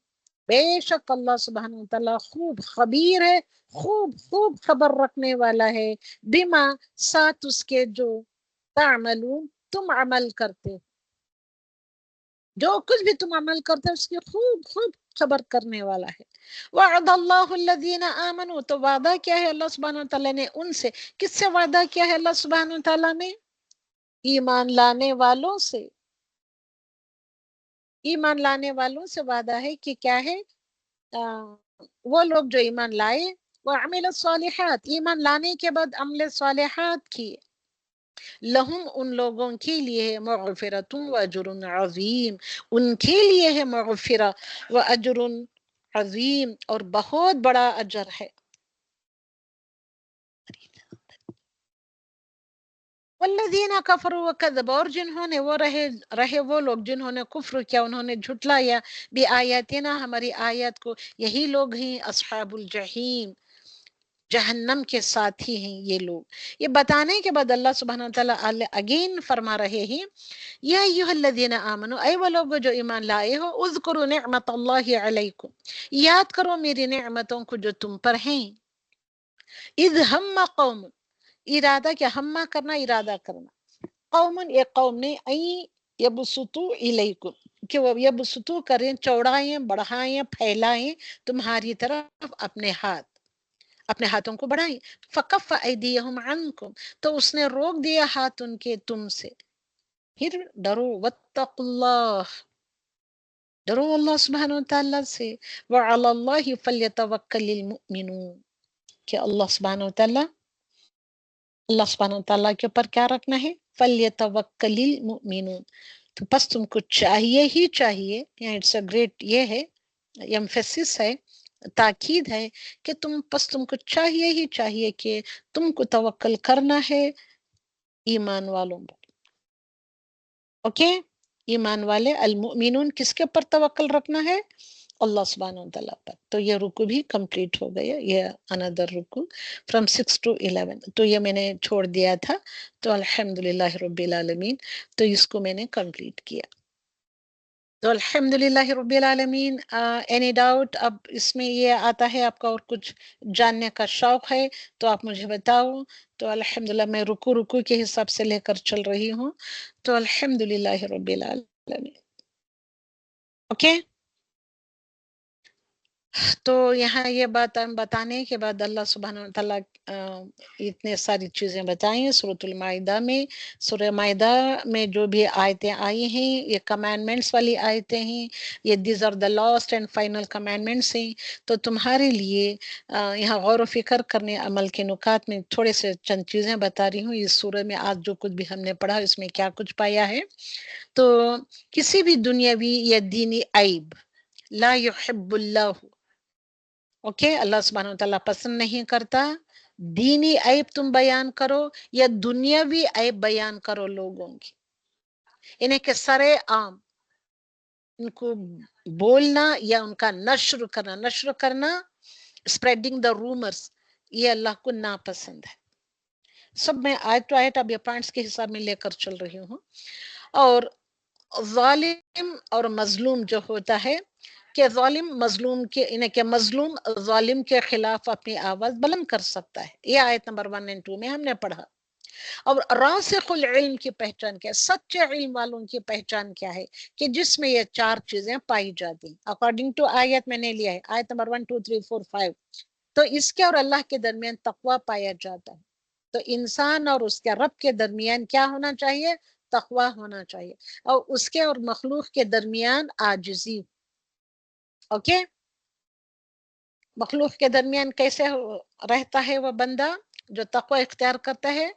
Speaker 1: بے شک اللہ سبحانہ وتعالیٰ خوب خبیر ہے، خوب خبر رکھنے والا ہے، بما، ساتھ اس کے، جو تعملون، تم عمل کرتے، جو کچھ بھی تم عمل کرتے اس کی خوب خبر کرنے والا ہے۔ وعد اللہ الذین آمنوا، تو وعدہ کیا ہے اللہ سبحانہ وتعالیٰ نے ان سے، کس سے وعدہ کیا ہے اللہ سبحانہ وتعالیٰ نے؟ ایمان لانے والوں سے، ایمان لانے والوں سے وعدہ ہے کہ کیا ہے؟ وہ لوگ جو ایمان لائے، وعمل الصالحات، ایمان لانے کے بعد عمل صالحات کیے، لہم، ان لوگوں کے لیے ہے، مغفرۃ و اجر عظیم، ان کے لیے ہے مغفرہ و اجر عظیم، اور بہت بڑا اجر ہے۔ والذین کفروا وکذبوا، اور جنہوں نے وہ رہے وہ لوگ جنہوں نے کفر کیا، انہوں نے جھٹلایا، بآیاتنا، ہماری آیات کو، یہی لوگ ہیں اصحاب الجحیم، جہنم کے ساتھی ہیں یہ لوگ۔ یہ بتانے کے بعد اللہ سبحانہ وتعالیٰ اگین فرما رہے ہیں، یا ایھا الذین آمنو، اے وہ لوگ جو ایمان لائے ہو، اذکروا نعمت اللہ علیکم، یاد کرو میری نعمتوں کو جو تم پر ہیں، اذ ہم قوم، ارادہ کیا ہمہ کرنا ارادہ کرنا. قومن ایک قوم نے یبسطو الیکم کہ وہ یبسطو کریں چوڑائیں بڑھائیں پھیلائیں تمہاری طرف اپنے ہاتھ اپنے ہاتھوں کو بڑھائیں. فکف ایدیہم عنکم تو اس نے روک دیا ہاتھ ان کے تم سے. پھر ڈرو واتقوا اللہ ڈرو اللہ سبحانہ وتعالیٰ سے. وعلی اللہ فلیتوکل المؤمنون کہ اللہ سبحانہ وتعالیٰ کے اوپر کیا رکھنا ہے؟ فلیتوکل المؤمنون. تو بس تم کو چاہیے ہی چاہیے، اٹس اے گریٹ، یہ ہے ایمفیسس ہے، تاکید ہے کہ تم کو چاہیے ہی چاہیے کہ تم کو توکل کرنا ہے ایمان والوں پر. اوکے، ایمان والے المؤمنون کس کے اوپر توکل رکھنا ہے؟ اللہ سبحانہ وتعالیٰ پر. تو یہ رکو بھی کمپلیٹ ہو گیا، یہ اندر رکو فرام 6 to 11. تو یہ میں نے چھوڑ دیا تھا، تو الحمدللہ رب العالمین، تو اس کو میں نے کمپلیٹ کیا. تو الحمدللہ رب العالمین. Any doubt? اب اس میں یہ آتا ہے آپ کا اور کچھ جاننے کا شوق ہے تو آپ مجھے بتاؤ. تو الحمدللہ میں رکو کے حساب سے لے کر چل رہی ہوں. تو الحمدللہ رب العالمین. اوکے، تو یہاں یہ بات بتانے کے بعد اللہ سبحانہ وتعالیٰ اتنے ساری چیزیں بتائیں سورۃ المائدہ میں. سورہ مائدہ میں جو بھی آیتیں آئی ہیں یہ کمانڈمنٹس والی آیتیں ہیں، یہ these are the last and final commandments ہیں. تو تمہارے لیے یہاں غور و فکر کرنے عمل کے نکات میں تھوڑے سے چند چیزیں بتا رہی ہوں. اس سورہ میں آج جو کچھ بھی ہم نے پڑھا اس میں کیا کچھ پایا ہے. تو کسی بھی دنیاوی یا دینی عیب لا یحب اللہ، اوکے، اللہ سبحانہ وتعالیٰ پسند نہیں کرتا. دینی عیب تم بیان کرو یا دنیاوی عیب بیان کرو لوگوں کی، انہیں کہ سرے عام ان کو بولنا یا ان کا نشر کرنا اسپریڈنگ دا رومرز، یہ اللہ کو ناپسند ہے. سب میں آیت ٹو آیت اب یہ پوائنٹس کے حساب میں لے کر چل رہی ہوں. اور ظالم اور مظلوم جو ہوتا ہے کہ ظالم مظلوم کے کہ مظلوم ظالم کے خلاف اپنی آواز بلند کر سکتا ہے، یہ آیت نمبر 1 اور 2 میں ہم نے پڑھا. اور راسخ العلم کی پہچان کیا، سچے علم والوں کی پہچان کیا ہے کہ جس میں یہ 4 چیزیں پائی جاتی ہیں اکارڈنگ ٹو آیت میں نے لیا ہے، آیت نمبر 1 2 3 4 5. تو اس کے اور اللہ کے درمیان تقوی پایا جاتا ہے. تو انسان اور اس کے رب کے درمیان کیا ہونا چاہیے؟ تقوی ہونا چاہیے. اور اس کے اور مخلوق کے درمیان عاجزی. اوکے، مخلوق کے درمیان کیسے رہتا ہے وہ بندہ جو تقوی اختیار کرتا ہے؟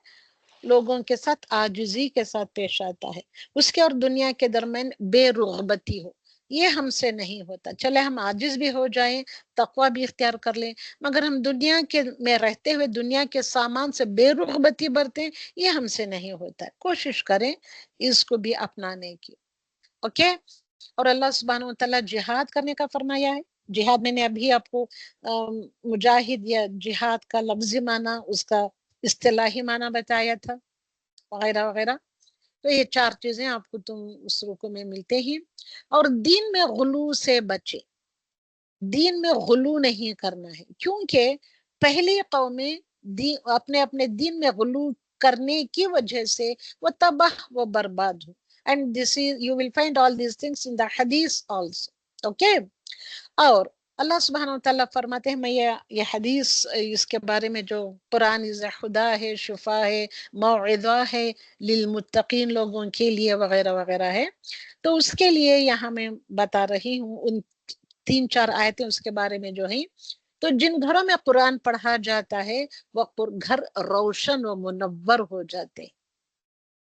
Speaker 1: لوگوں کے ساتھ عاجزی کے ساتھ پیش آتا ہے. اس کے اور دنیا کے درمیان بے رغبتی ہو، یہ ہم سے نہیں ہوتا. چلے ہم عاجز بھی ہو جائیں، تقوی بھی اختیار کر لیں، مگر ہم دنیا کے میں رہتے ہوئے دنیا کے سامان سے بے رغبتی برتیں، یہ ہم سے نہیں ہوتا. کوشش کریں اس کو بھی اپنانے کی. اوکے. اور اللہ سبحانہ وتعالیٰ جہاد کرنے کا فرمایا ہے. جہاد میں نے ابھی آپ کو مجاہد یا جہاد کا لفظی معنی، اس کا اصطلاحی معنی بتایا تھا وغیرہ وغیرہ. تو یہ 4 چیزیں آپ کو تم اس رکوع میں ملتے ہیں. اور دین میں غلو سے بچے، دین میں غلو نہیں کرنا ہے، کیونکہ پہلی قومیں اپنے دین میں غلو کرنے کی وجہ سے وہ تباہ و برباد ہو. And you will find all these things in the hadith also. Okay. اور اللہ سبحانہ وتعالیٰ فرماتے ہیں، میں یہ حدیث اس کے بارے میں جو قرآن خدا ہے، شفا ہے، موعظہ ہے للمتقین لوگوں کے لیے وغیرہ وغیرہ ہے. تو اس کے لیے یہاں میں بتا رہی ہوں ان 3-4 آیتیں اس کے بارے میں جو ہیں. تو جن گھروں میں قرآن پڑھا جاتا ہے وہ گھر روشن و منور ہو جاتے ہیں.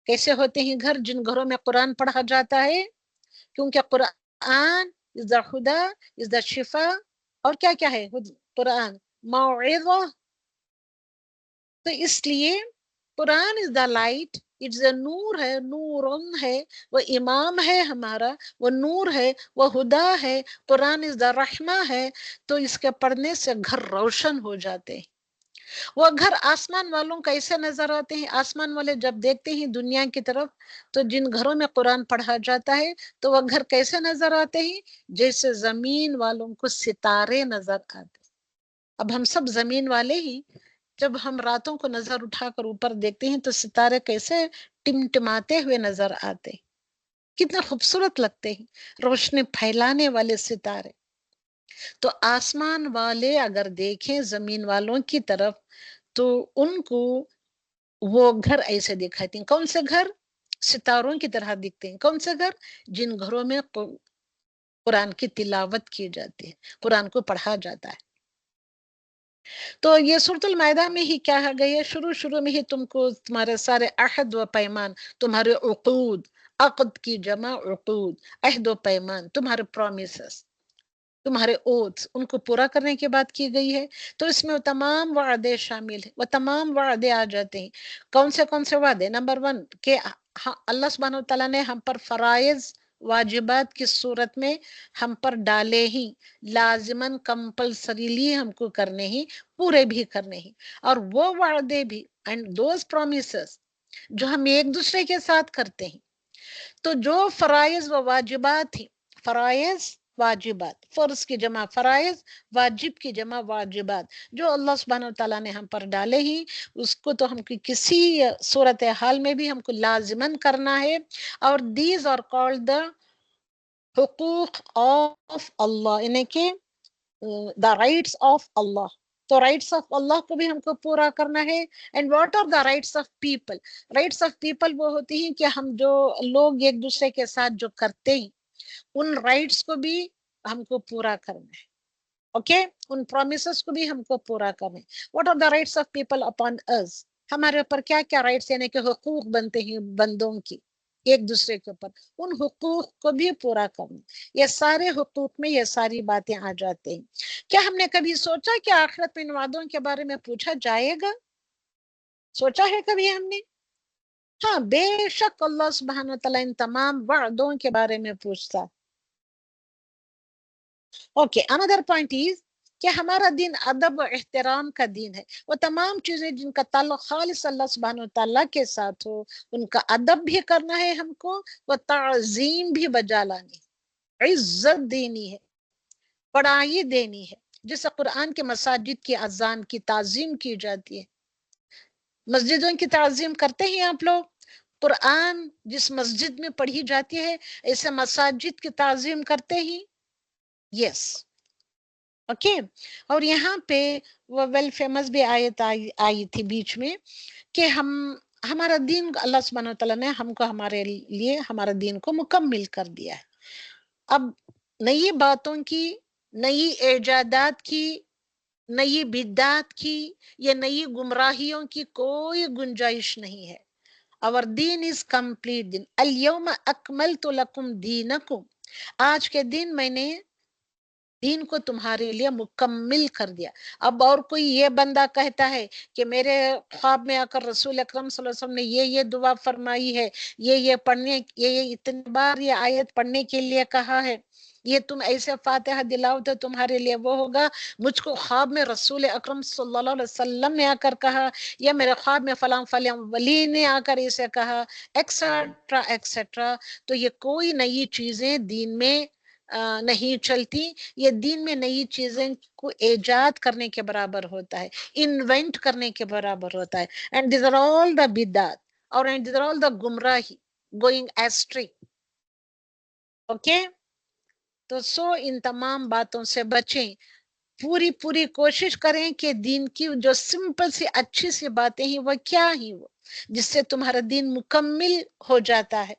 Speaker 1: کیسے ہوتے ہیں گھر؟ جن گھروں میں قرآن پڑھا جاتا ہے، کیونکہ قرآن is the خدا is the شفا، اور کیا کیا ہے قرآن؟ موعظہ. تو اس لیے قرآن is the light، it's a نور ہے، نورن ہے، وہ امام ہے ہمارا، وہ نور ہے، وہ ہدا ہے. قرآن is the رحمہ ہے. تو اس کے پڑھنے سے گھر روشن ہو جاتے ہیں. وہ گھر آسمان والوں کیسے نظر آتے ہیں؟ آسمان والے جب دیکھتے ہیں دنیا کی طرف، تو جن گھروں میں قرآن پڑھا جاتا ہے تو وہ گھر کیسے نظر آتے ہیں؟ جیسے زمین والوں کو ستارے نظر آتے. اب ہم سب زمین والے ہی، جب ہم راتوں کو نظر اٹھا کر اوپر دیکھتے ہیں تو ستارے کیسے ٹمٹماتے ہوئے نظر آتے ہیں، کتنے خوبصورت لگتے ہیں، روشنی پھیلانے والے ستارے. تو آسمان والے اگر دیکھیں زمین والوں کی طرف تو ان کو وہ گھر ایسے دکھاتے ہیں. کون سے گھر؟ ستاروں کی طرح دکھتے ہیں. کون سے گھر؟ جن گھروں میں قرآن کی تلاوت کی جاتی ہے، قرآن کو پڑھا جاتا ہے. تو یہ سورۃ المائدہ میں ہی کیا گئی ہے، شروع میں ہی تم کو تمہارے سارے عہد و پیمان، تمہارے عقود، عقد کی جمع عقود، عہد و پیمان، تمہارے پرومیسز، تمہارے اوتھس، ان کو پورا کرنے کی بات کی گئی ہے. تو اس میں وہ تمام وعدے شامل ہیں، وہ تمام وعدے آ جاتے ہیں. کون سے وعدے؟ نمبر 1 کہ اللہ سبحانہ وتعالیٰ نے ہم پر فرائض واجبات کی صورت میں ہم پر ڈالے ہی، لازماً کمپلسریلی ہم کو کرنے ہی، پورے بھی کرنے ہی. اور وہ وعدے بھی اینڈ دوز پرومیسز جو ہم ایک دوسرے کے ساتھ کرتے ہیں. تو جو فرائض و واجبات ہیں، فرائض واجبات، فرض کی جمع فرائض، واجب کی جمع واجبات، جو اللہ سبحانہ وتعالیٰ نے ہم پر ڈالے ہی، اس کو تو ہم کی کسی صورتحال میں بھی ہم کو لازماً کرنا ہے. اور دیز آر کالڈ دا حقوق آف اللہ، یعنی کہ دا رائٹس آف اللہ. تو رائٹس آف اللہ کو بھی ہم کو پورا کرنا ہے. And what are the rights of people? Rights of people وہ ہوتی ہیں کہ ہم جو لوگ ایک دوسرے کے ساتھ جو کرتے ہیں، ان رائٹس کو بھی ہم کو پورا کرنا ہے. اوکے، ان پرومیسز کو بھی ہم کو پورا کرنا ہے. What are the rights of people upon us? ہمارے اوپر کیا کیا رائٹس، یعنی کہ حقوق بنتے ہیں بندوں کی ایک دوسرے کے اوپر، ان حقوق کو بھی پورا کرنا. یہ سارے حقوق میں یہ ساری باتیں آ جاتے ہیں. کیا ہم نے کبھی سوچا کہ آخرت میں ان وعدوں کے بارے میں پوچھا جائے گا؟ سوچا ہے کبھی ہم نے؟ ہاں، بے شک اللہ سبحانہ وتعالیٰ ان تمام وعدوں کے بارے میں پوچھتا. اوکے، another point is کہ ہمارا دین ادب و احترام کا دین ہے. وہ تمام چیزیں جن کا تعلق خالص اللہ سبحانہ وتعالیٰ کے ساتھ ہو، ان کا ادب بھی کرنا ہے ہم کو، وہ تعظیم بھی بجا لانی ہے، عزت دینی ہے، بڑائی دینی ہے. جیسے قرآن کے مساجد کی اذان کی تعظیم کی جاتی ہے، مسجدوں کی تعظیم کرتے ہیں آپ لوگ. قرآن جس مسجد میں پڑھی جاتی ہے، ایسے مساجد کی تعظیم کرتے ہی. یس، اوکے. اور یہاں پہ وہ ویل فیمس بھی آیت آئی تھی بیچ میں کہ ہمارا دین اللہ سبحانہ وتعالیٰ نے ہم کو ہمارے لیے ہمارا دین کو مکمل کر دیا ہے. اب نئی باتوں کی، نئی ایجادات کی، نئی بدعات کی یا نئی گمراہیوں کی کوئی گنجائش نہیں ہے. اور دین از کمپلیٹ دین. الیوم اکملت لکم دینکم، آج کے دن میں نے دین کو تمہارے لیے مکمل کر دیا. اب اور کوئی یہ بندہ کہتا ہے کہ میرے خواب میں آ کر رسول اکرم صلی اللہ علیہ وسلم نے یہ دعا فرمائی ہے، یہ پڑھنے، یہ اتنی بار یہ آیت پڑھنے کے لیے کہا ہے، یہ تم ایسے فاتحہ دلاؤ تو تمہارے لیے وہ ہوگا، مجھ کو خواب میں رسول اکرم صلی اللہ علیہ وسلم نے آ کر کہا، یا میرے خواب میں فلاں فلاں ولی نے آ کر اسے کہا، ایکسٹرا ایکسٹرا. تو یہ کوئی نئی چیزیں دین میں نہیں چلتی. یہ دین میں نئی چیزیں کو ایجاد کرنے کے برابر ہوتا ہے، انوینٹ کرنے کے برابر ہوتا ہے. اینڈ دیز آر آل دا بدعات، اور اینڈ دیز آر آل دا گمراہی، گوئنگ ایسٹری. اوکے، تو ان تمام باتوں سے بچیں. پوری کوشش کریں کہ دین کی جو سمپل سی اچھی سی باتیں ہیں وہ کیا ہی وہ جس سے تمہارا دین مکمل ہو جاتا ہے.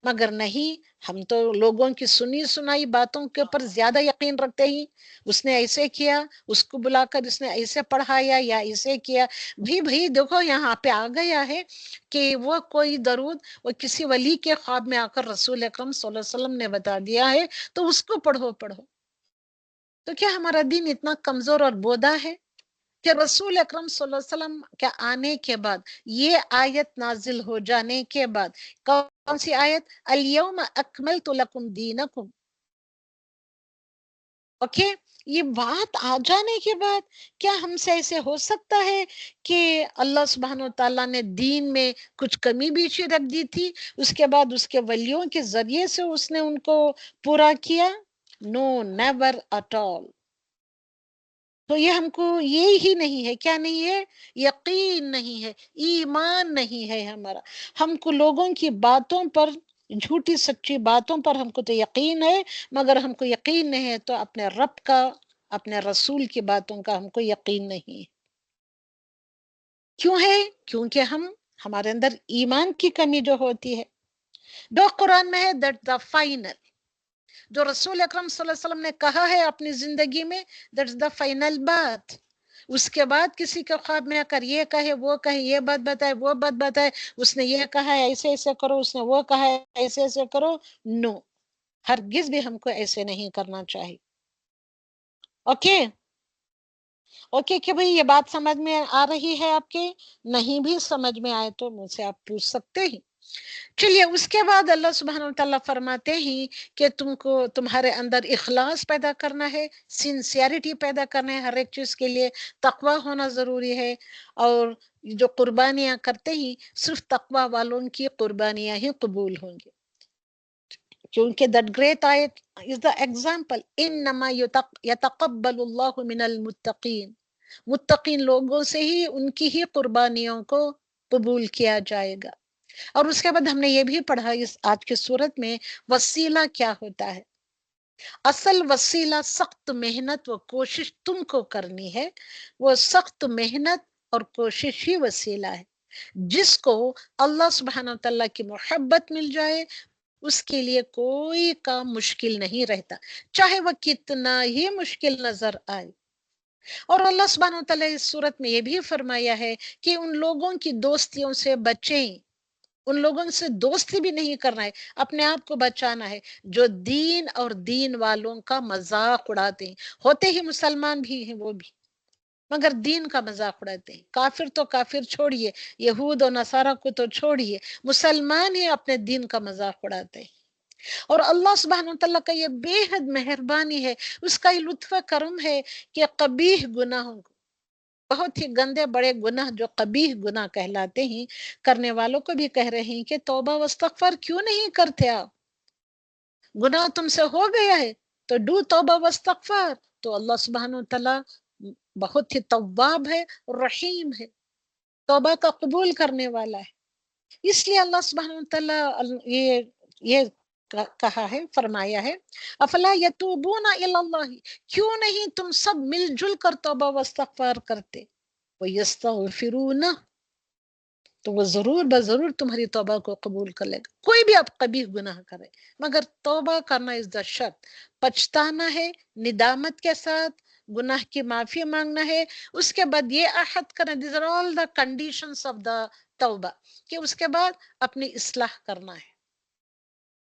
Speaker 1: مگر نہیں، ہم تو لوگوں کی سنی سنائی باتوں کے اوپر زیادہ یقین رکھتے ہیں. اس نے ایسے کیا، اس کو بلا کر اس نے ایسے پڑھایا یا ایسے کیا. بھائی دیکھو یہاں پہ آ گیا ہے کہ وہ کوئی درود وہ کسی ولی کے خواب میں آ کر رسول اکرم صلی اللہ علیہ وسلم نے بتا دیا ہے تو اس کو پڑھو. تو کیا ہمارا دین اتنا کمزور اور بودا ہے کہ رسول اکرم صلی اللہ علیہ وسلم کے آنے کے بعد، یہ آیت نازل ہو جانے کے بعد، کون سی آیت؟ الیوم اکملت لکم دینکم. اوکے، یہ بات آ جانے کے بعد کیا ہم سے ایسے ہو سکتا ہے کہ اللہ سبحانہ وتعالیٰ نے دین میں کچھ کمی بیچی رکھ دی تھی، اس کے بعد اس کے ولیوں کے ذریعے سے اس نے ان کو پورا کیا؟ نو، نیور ایٹ آل. تو یہ ہم کو یہ ہی نہیں ہے، کیا نہیں ہے؟ یقین نہیں ہے، ایمان نہیں ہے ہمارا. ہم کو لوگوں کی باتوں پر، جھوٹی سچی باتوں پر ہم کو تو یقین ہے، مگر ہم کو یقین نہیں ہے تو اپنے رب کا، اپنے رسول کی باتوں کا ہم کو یقین نہیں ہے. کیوں ہے؟ کیونکہ ہمارے اندر ایمان کی کمی جو ہوتی ہے. جو قرآن میں ہے دیٹ دا فائنل، جو رسول اکرم صلی اللہ علیہ وسلم نے کہا ہے اپنی زندگی میں، دیٹس دا فائنل بات. اس کے بعد کسی کے خواب میں آ کر یہ کہے، وہ کہے، یہ بات بتائے، وہ بات بتائے، اس نے یہ کہا ہے ایسے ایسے کرو، اس نے وہ کہا ہے ایسے ایسے کرو، نو، ہرگز بھی ہم کو ایسے نہیں کرنا چاہیے. اوکے اوکے کہ بھئی یہ بات سمجھ میں آ رہی ہے آپ کے؟ نہیں بھی سمجھ میں آئے تو مجھ سے آپ پوچھ سکتے ہیں. چلیے اس کے بعد اللہ سبحانہ وتعالیٰ فرماتے ہیں کہ تم کو تمہارے اندر اخلاص پیدا کرنا ہے، سنسیئرٹی پیدا کرنا ہے ہر ایک چیز کے لیے، تقوی ہونا ضروری ہے. اور جو قربانیاں کرتے ہیں صرف تقوی والوں کی قربانیاں ہی قبول ہوں گی، کیونکہ that great ayat is the example. انما یتقبل اللہ من المتقین، متقین لوگوں سے ہی ان کی ہی قربانیوں کو قبول کیا جائے گا. اور اس کے بعد ہم نے یہ بھی پڑھا اس آج کی صورت میں وسیلہ کیا ہوتا ہے. اصل وسیلہ سخت محنت و کوشش تم کو کرنی ہے، وہ سخت محنت اور کوشش ہی وسیلہ ہے. جس کو اللہ سبحانہ وتعالیٰ کی محبت مل جائے اس کے لیے کوئی کام مشکل نہیں رہتا، چاہے وہ کتنا ہی مشکل نظر آئے. اور اللہ سبحانہ وتعالیٰ اس صورت میں یہ بھی فرمایا ہے کہ ان لوگوں کی دوستیوں سے بچیں، ان لوگوں سے دوستی بھی نہیں کرنا ہے، اپنے آپ کو بچانا ہے جو دین اور دین والوں کا مذاق اڑاتے ہیں. ہوتے ہی مسلمان بھی ہیں وہ بھی، مگر دین کا مذاق اڑاتے ہیں. کافر تو کافر چھوڑیے، یہود اور نصارہ کو تو چھوڑیے، مسلمان ہی اپنے دین کا مذاق اڑاتے ہیں. اور اللہ سبحانہ وتعالیٰ کا یہ بے حد مہربانی ہے، اس کا یہ لطف کرم ہے کہ قبیح گناہوں کو، بہت ہی گندے بڑے گناہ جو قبیح گناہ کہلاتے ہیں، کرنے والوں کو بھی کہہ رہے ہیں کہ توبہ واستغفار کیوں نہیں کرتے آپ؟ گناہ تم سے ہو گیا ہے تو ڈو توبہ واستغفار. تو اللہ سبحانہ وتعالیٰ بہت ہی تواب ہے، رحیم ہے، توبہ کا قبول کرنے والا ہے. اس لیے اللہ سبحانہ وتعالیٰ یہ کہا ہے، فرمایا ہے افلا یتوبون الی اللہ، کیوں نہیں تم سب مل جل کر توبہ واستغفار کرتے. ویستغفرون، تو وہ ضرور بضرور تمہاری توبہ کو قبول کر لے گا. کوئی بھی آپ قبیح گناہ کرے مگر توبہ کرنا از دا شرط، پچھتانا ہے ندامت کے ساتھ، گناہ کی معافی مانگنا ہے. اس کے بعد یہ عہد کرنا، these are all the conditions of the توبہ، کہ اس کے بعد اپنی اصلاح کرنا ہے.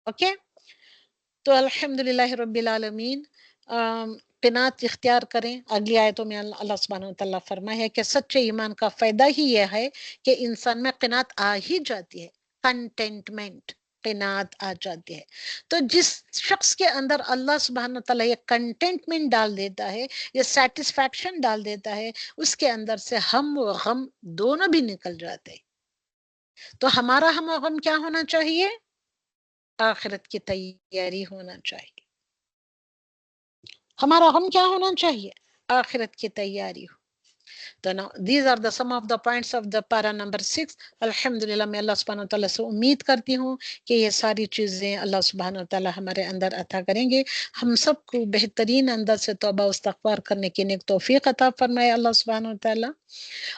Speaker 1: اوکے تو الحمدللہ رب العالمین. قناعت اختیار کریں. اگلی آیتوں میں اللہ سبحانہ وتعالیٰ فرمایا ہے کہ سچے ایمان کا فائدہ ہی یہ ہے کہ انسان میں قناعت آ ہی جاتی ہے، کنٹینٹمنٹ، قناعت آ جاتی ہے. تو جس شخص کے اندر اللہ سبحانہ وتعالیٰ یہ کنٹینٹمنٹ ڈال دیتا ہے، یہ سیٹسفیکشن ڈال دیتا ہے، اس کے اندر سے ہم و غم دونوں بھی نکل جاتے ہیں. تو ہمارا ہم و غم کیا ہونا چاہیے؟ آخرت کی تیاری ہونا چاہیے. ہمارا غم کیا ہونا چاہیے؟ آخرت کی تیاری ہو. تو these are the some of the points of the para number 6. الحمدللہ میں اللہ سبحانہ وتعالیٰ سے امید کرتی ہوں کہ یہ ساری چیزیں اللہ سبحانہ وتعالیٰ ہمارے اندر عطا کریں گے. ہم سب کو بہترین انداز سے توبہ و استغفار کرنے کی نیک توفیق عطا فرمائے اللہ سبحانہ وتعالیٰ.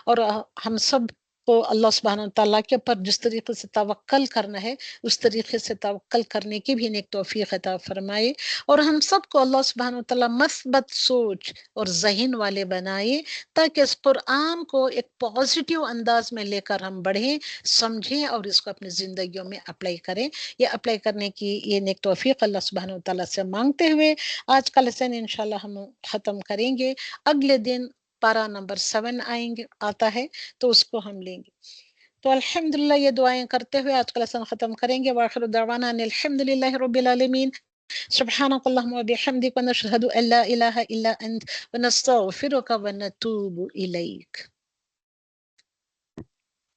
Speaker 1: اور ہم سب کو اللہ سبحانہ وتعالیٰ کے پر جس طریقے سے توکل کرنا ہے اس طریقے سے توکل کرنے کی بھی نیک توفیق عطا فرمائے. اور ہم سب کو اللہ سبحانہ وتعالیٰ مثبت سوچ اور ذہن والے بنائے تاکہ اس قرآن کو ایک پازیٹیو انداز میں لے کر ہم بڑھیں، سمجھیں اور اس کو اپنی زندگیوں میں اپلائی کریں. یہ اپلائی کرنے کی یہ نیک توفیق اللہ سبحانہ وتعالیٰ سے مانگتے ہوئے آج کا لیسن انشاءاللہ ہم ختم کریں گے. اگلے دن پارا نمبر 7 آتا ہے تو اس کو ہم لیں گے. تو الحمدللہ یہ دعائیں کرتے ہوئے آج کا لیسن ختم کریں گے. وآخر دعوانا ان الحمدللہ رب العالمین. سبحانك اللهم وبحمدك ونشهد أن لا إله إلا أنت ونستغفرك ونتوب إليك.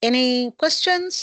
Speaker 1: Any questions?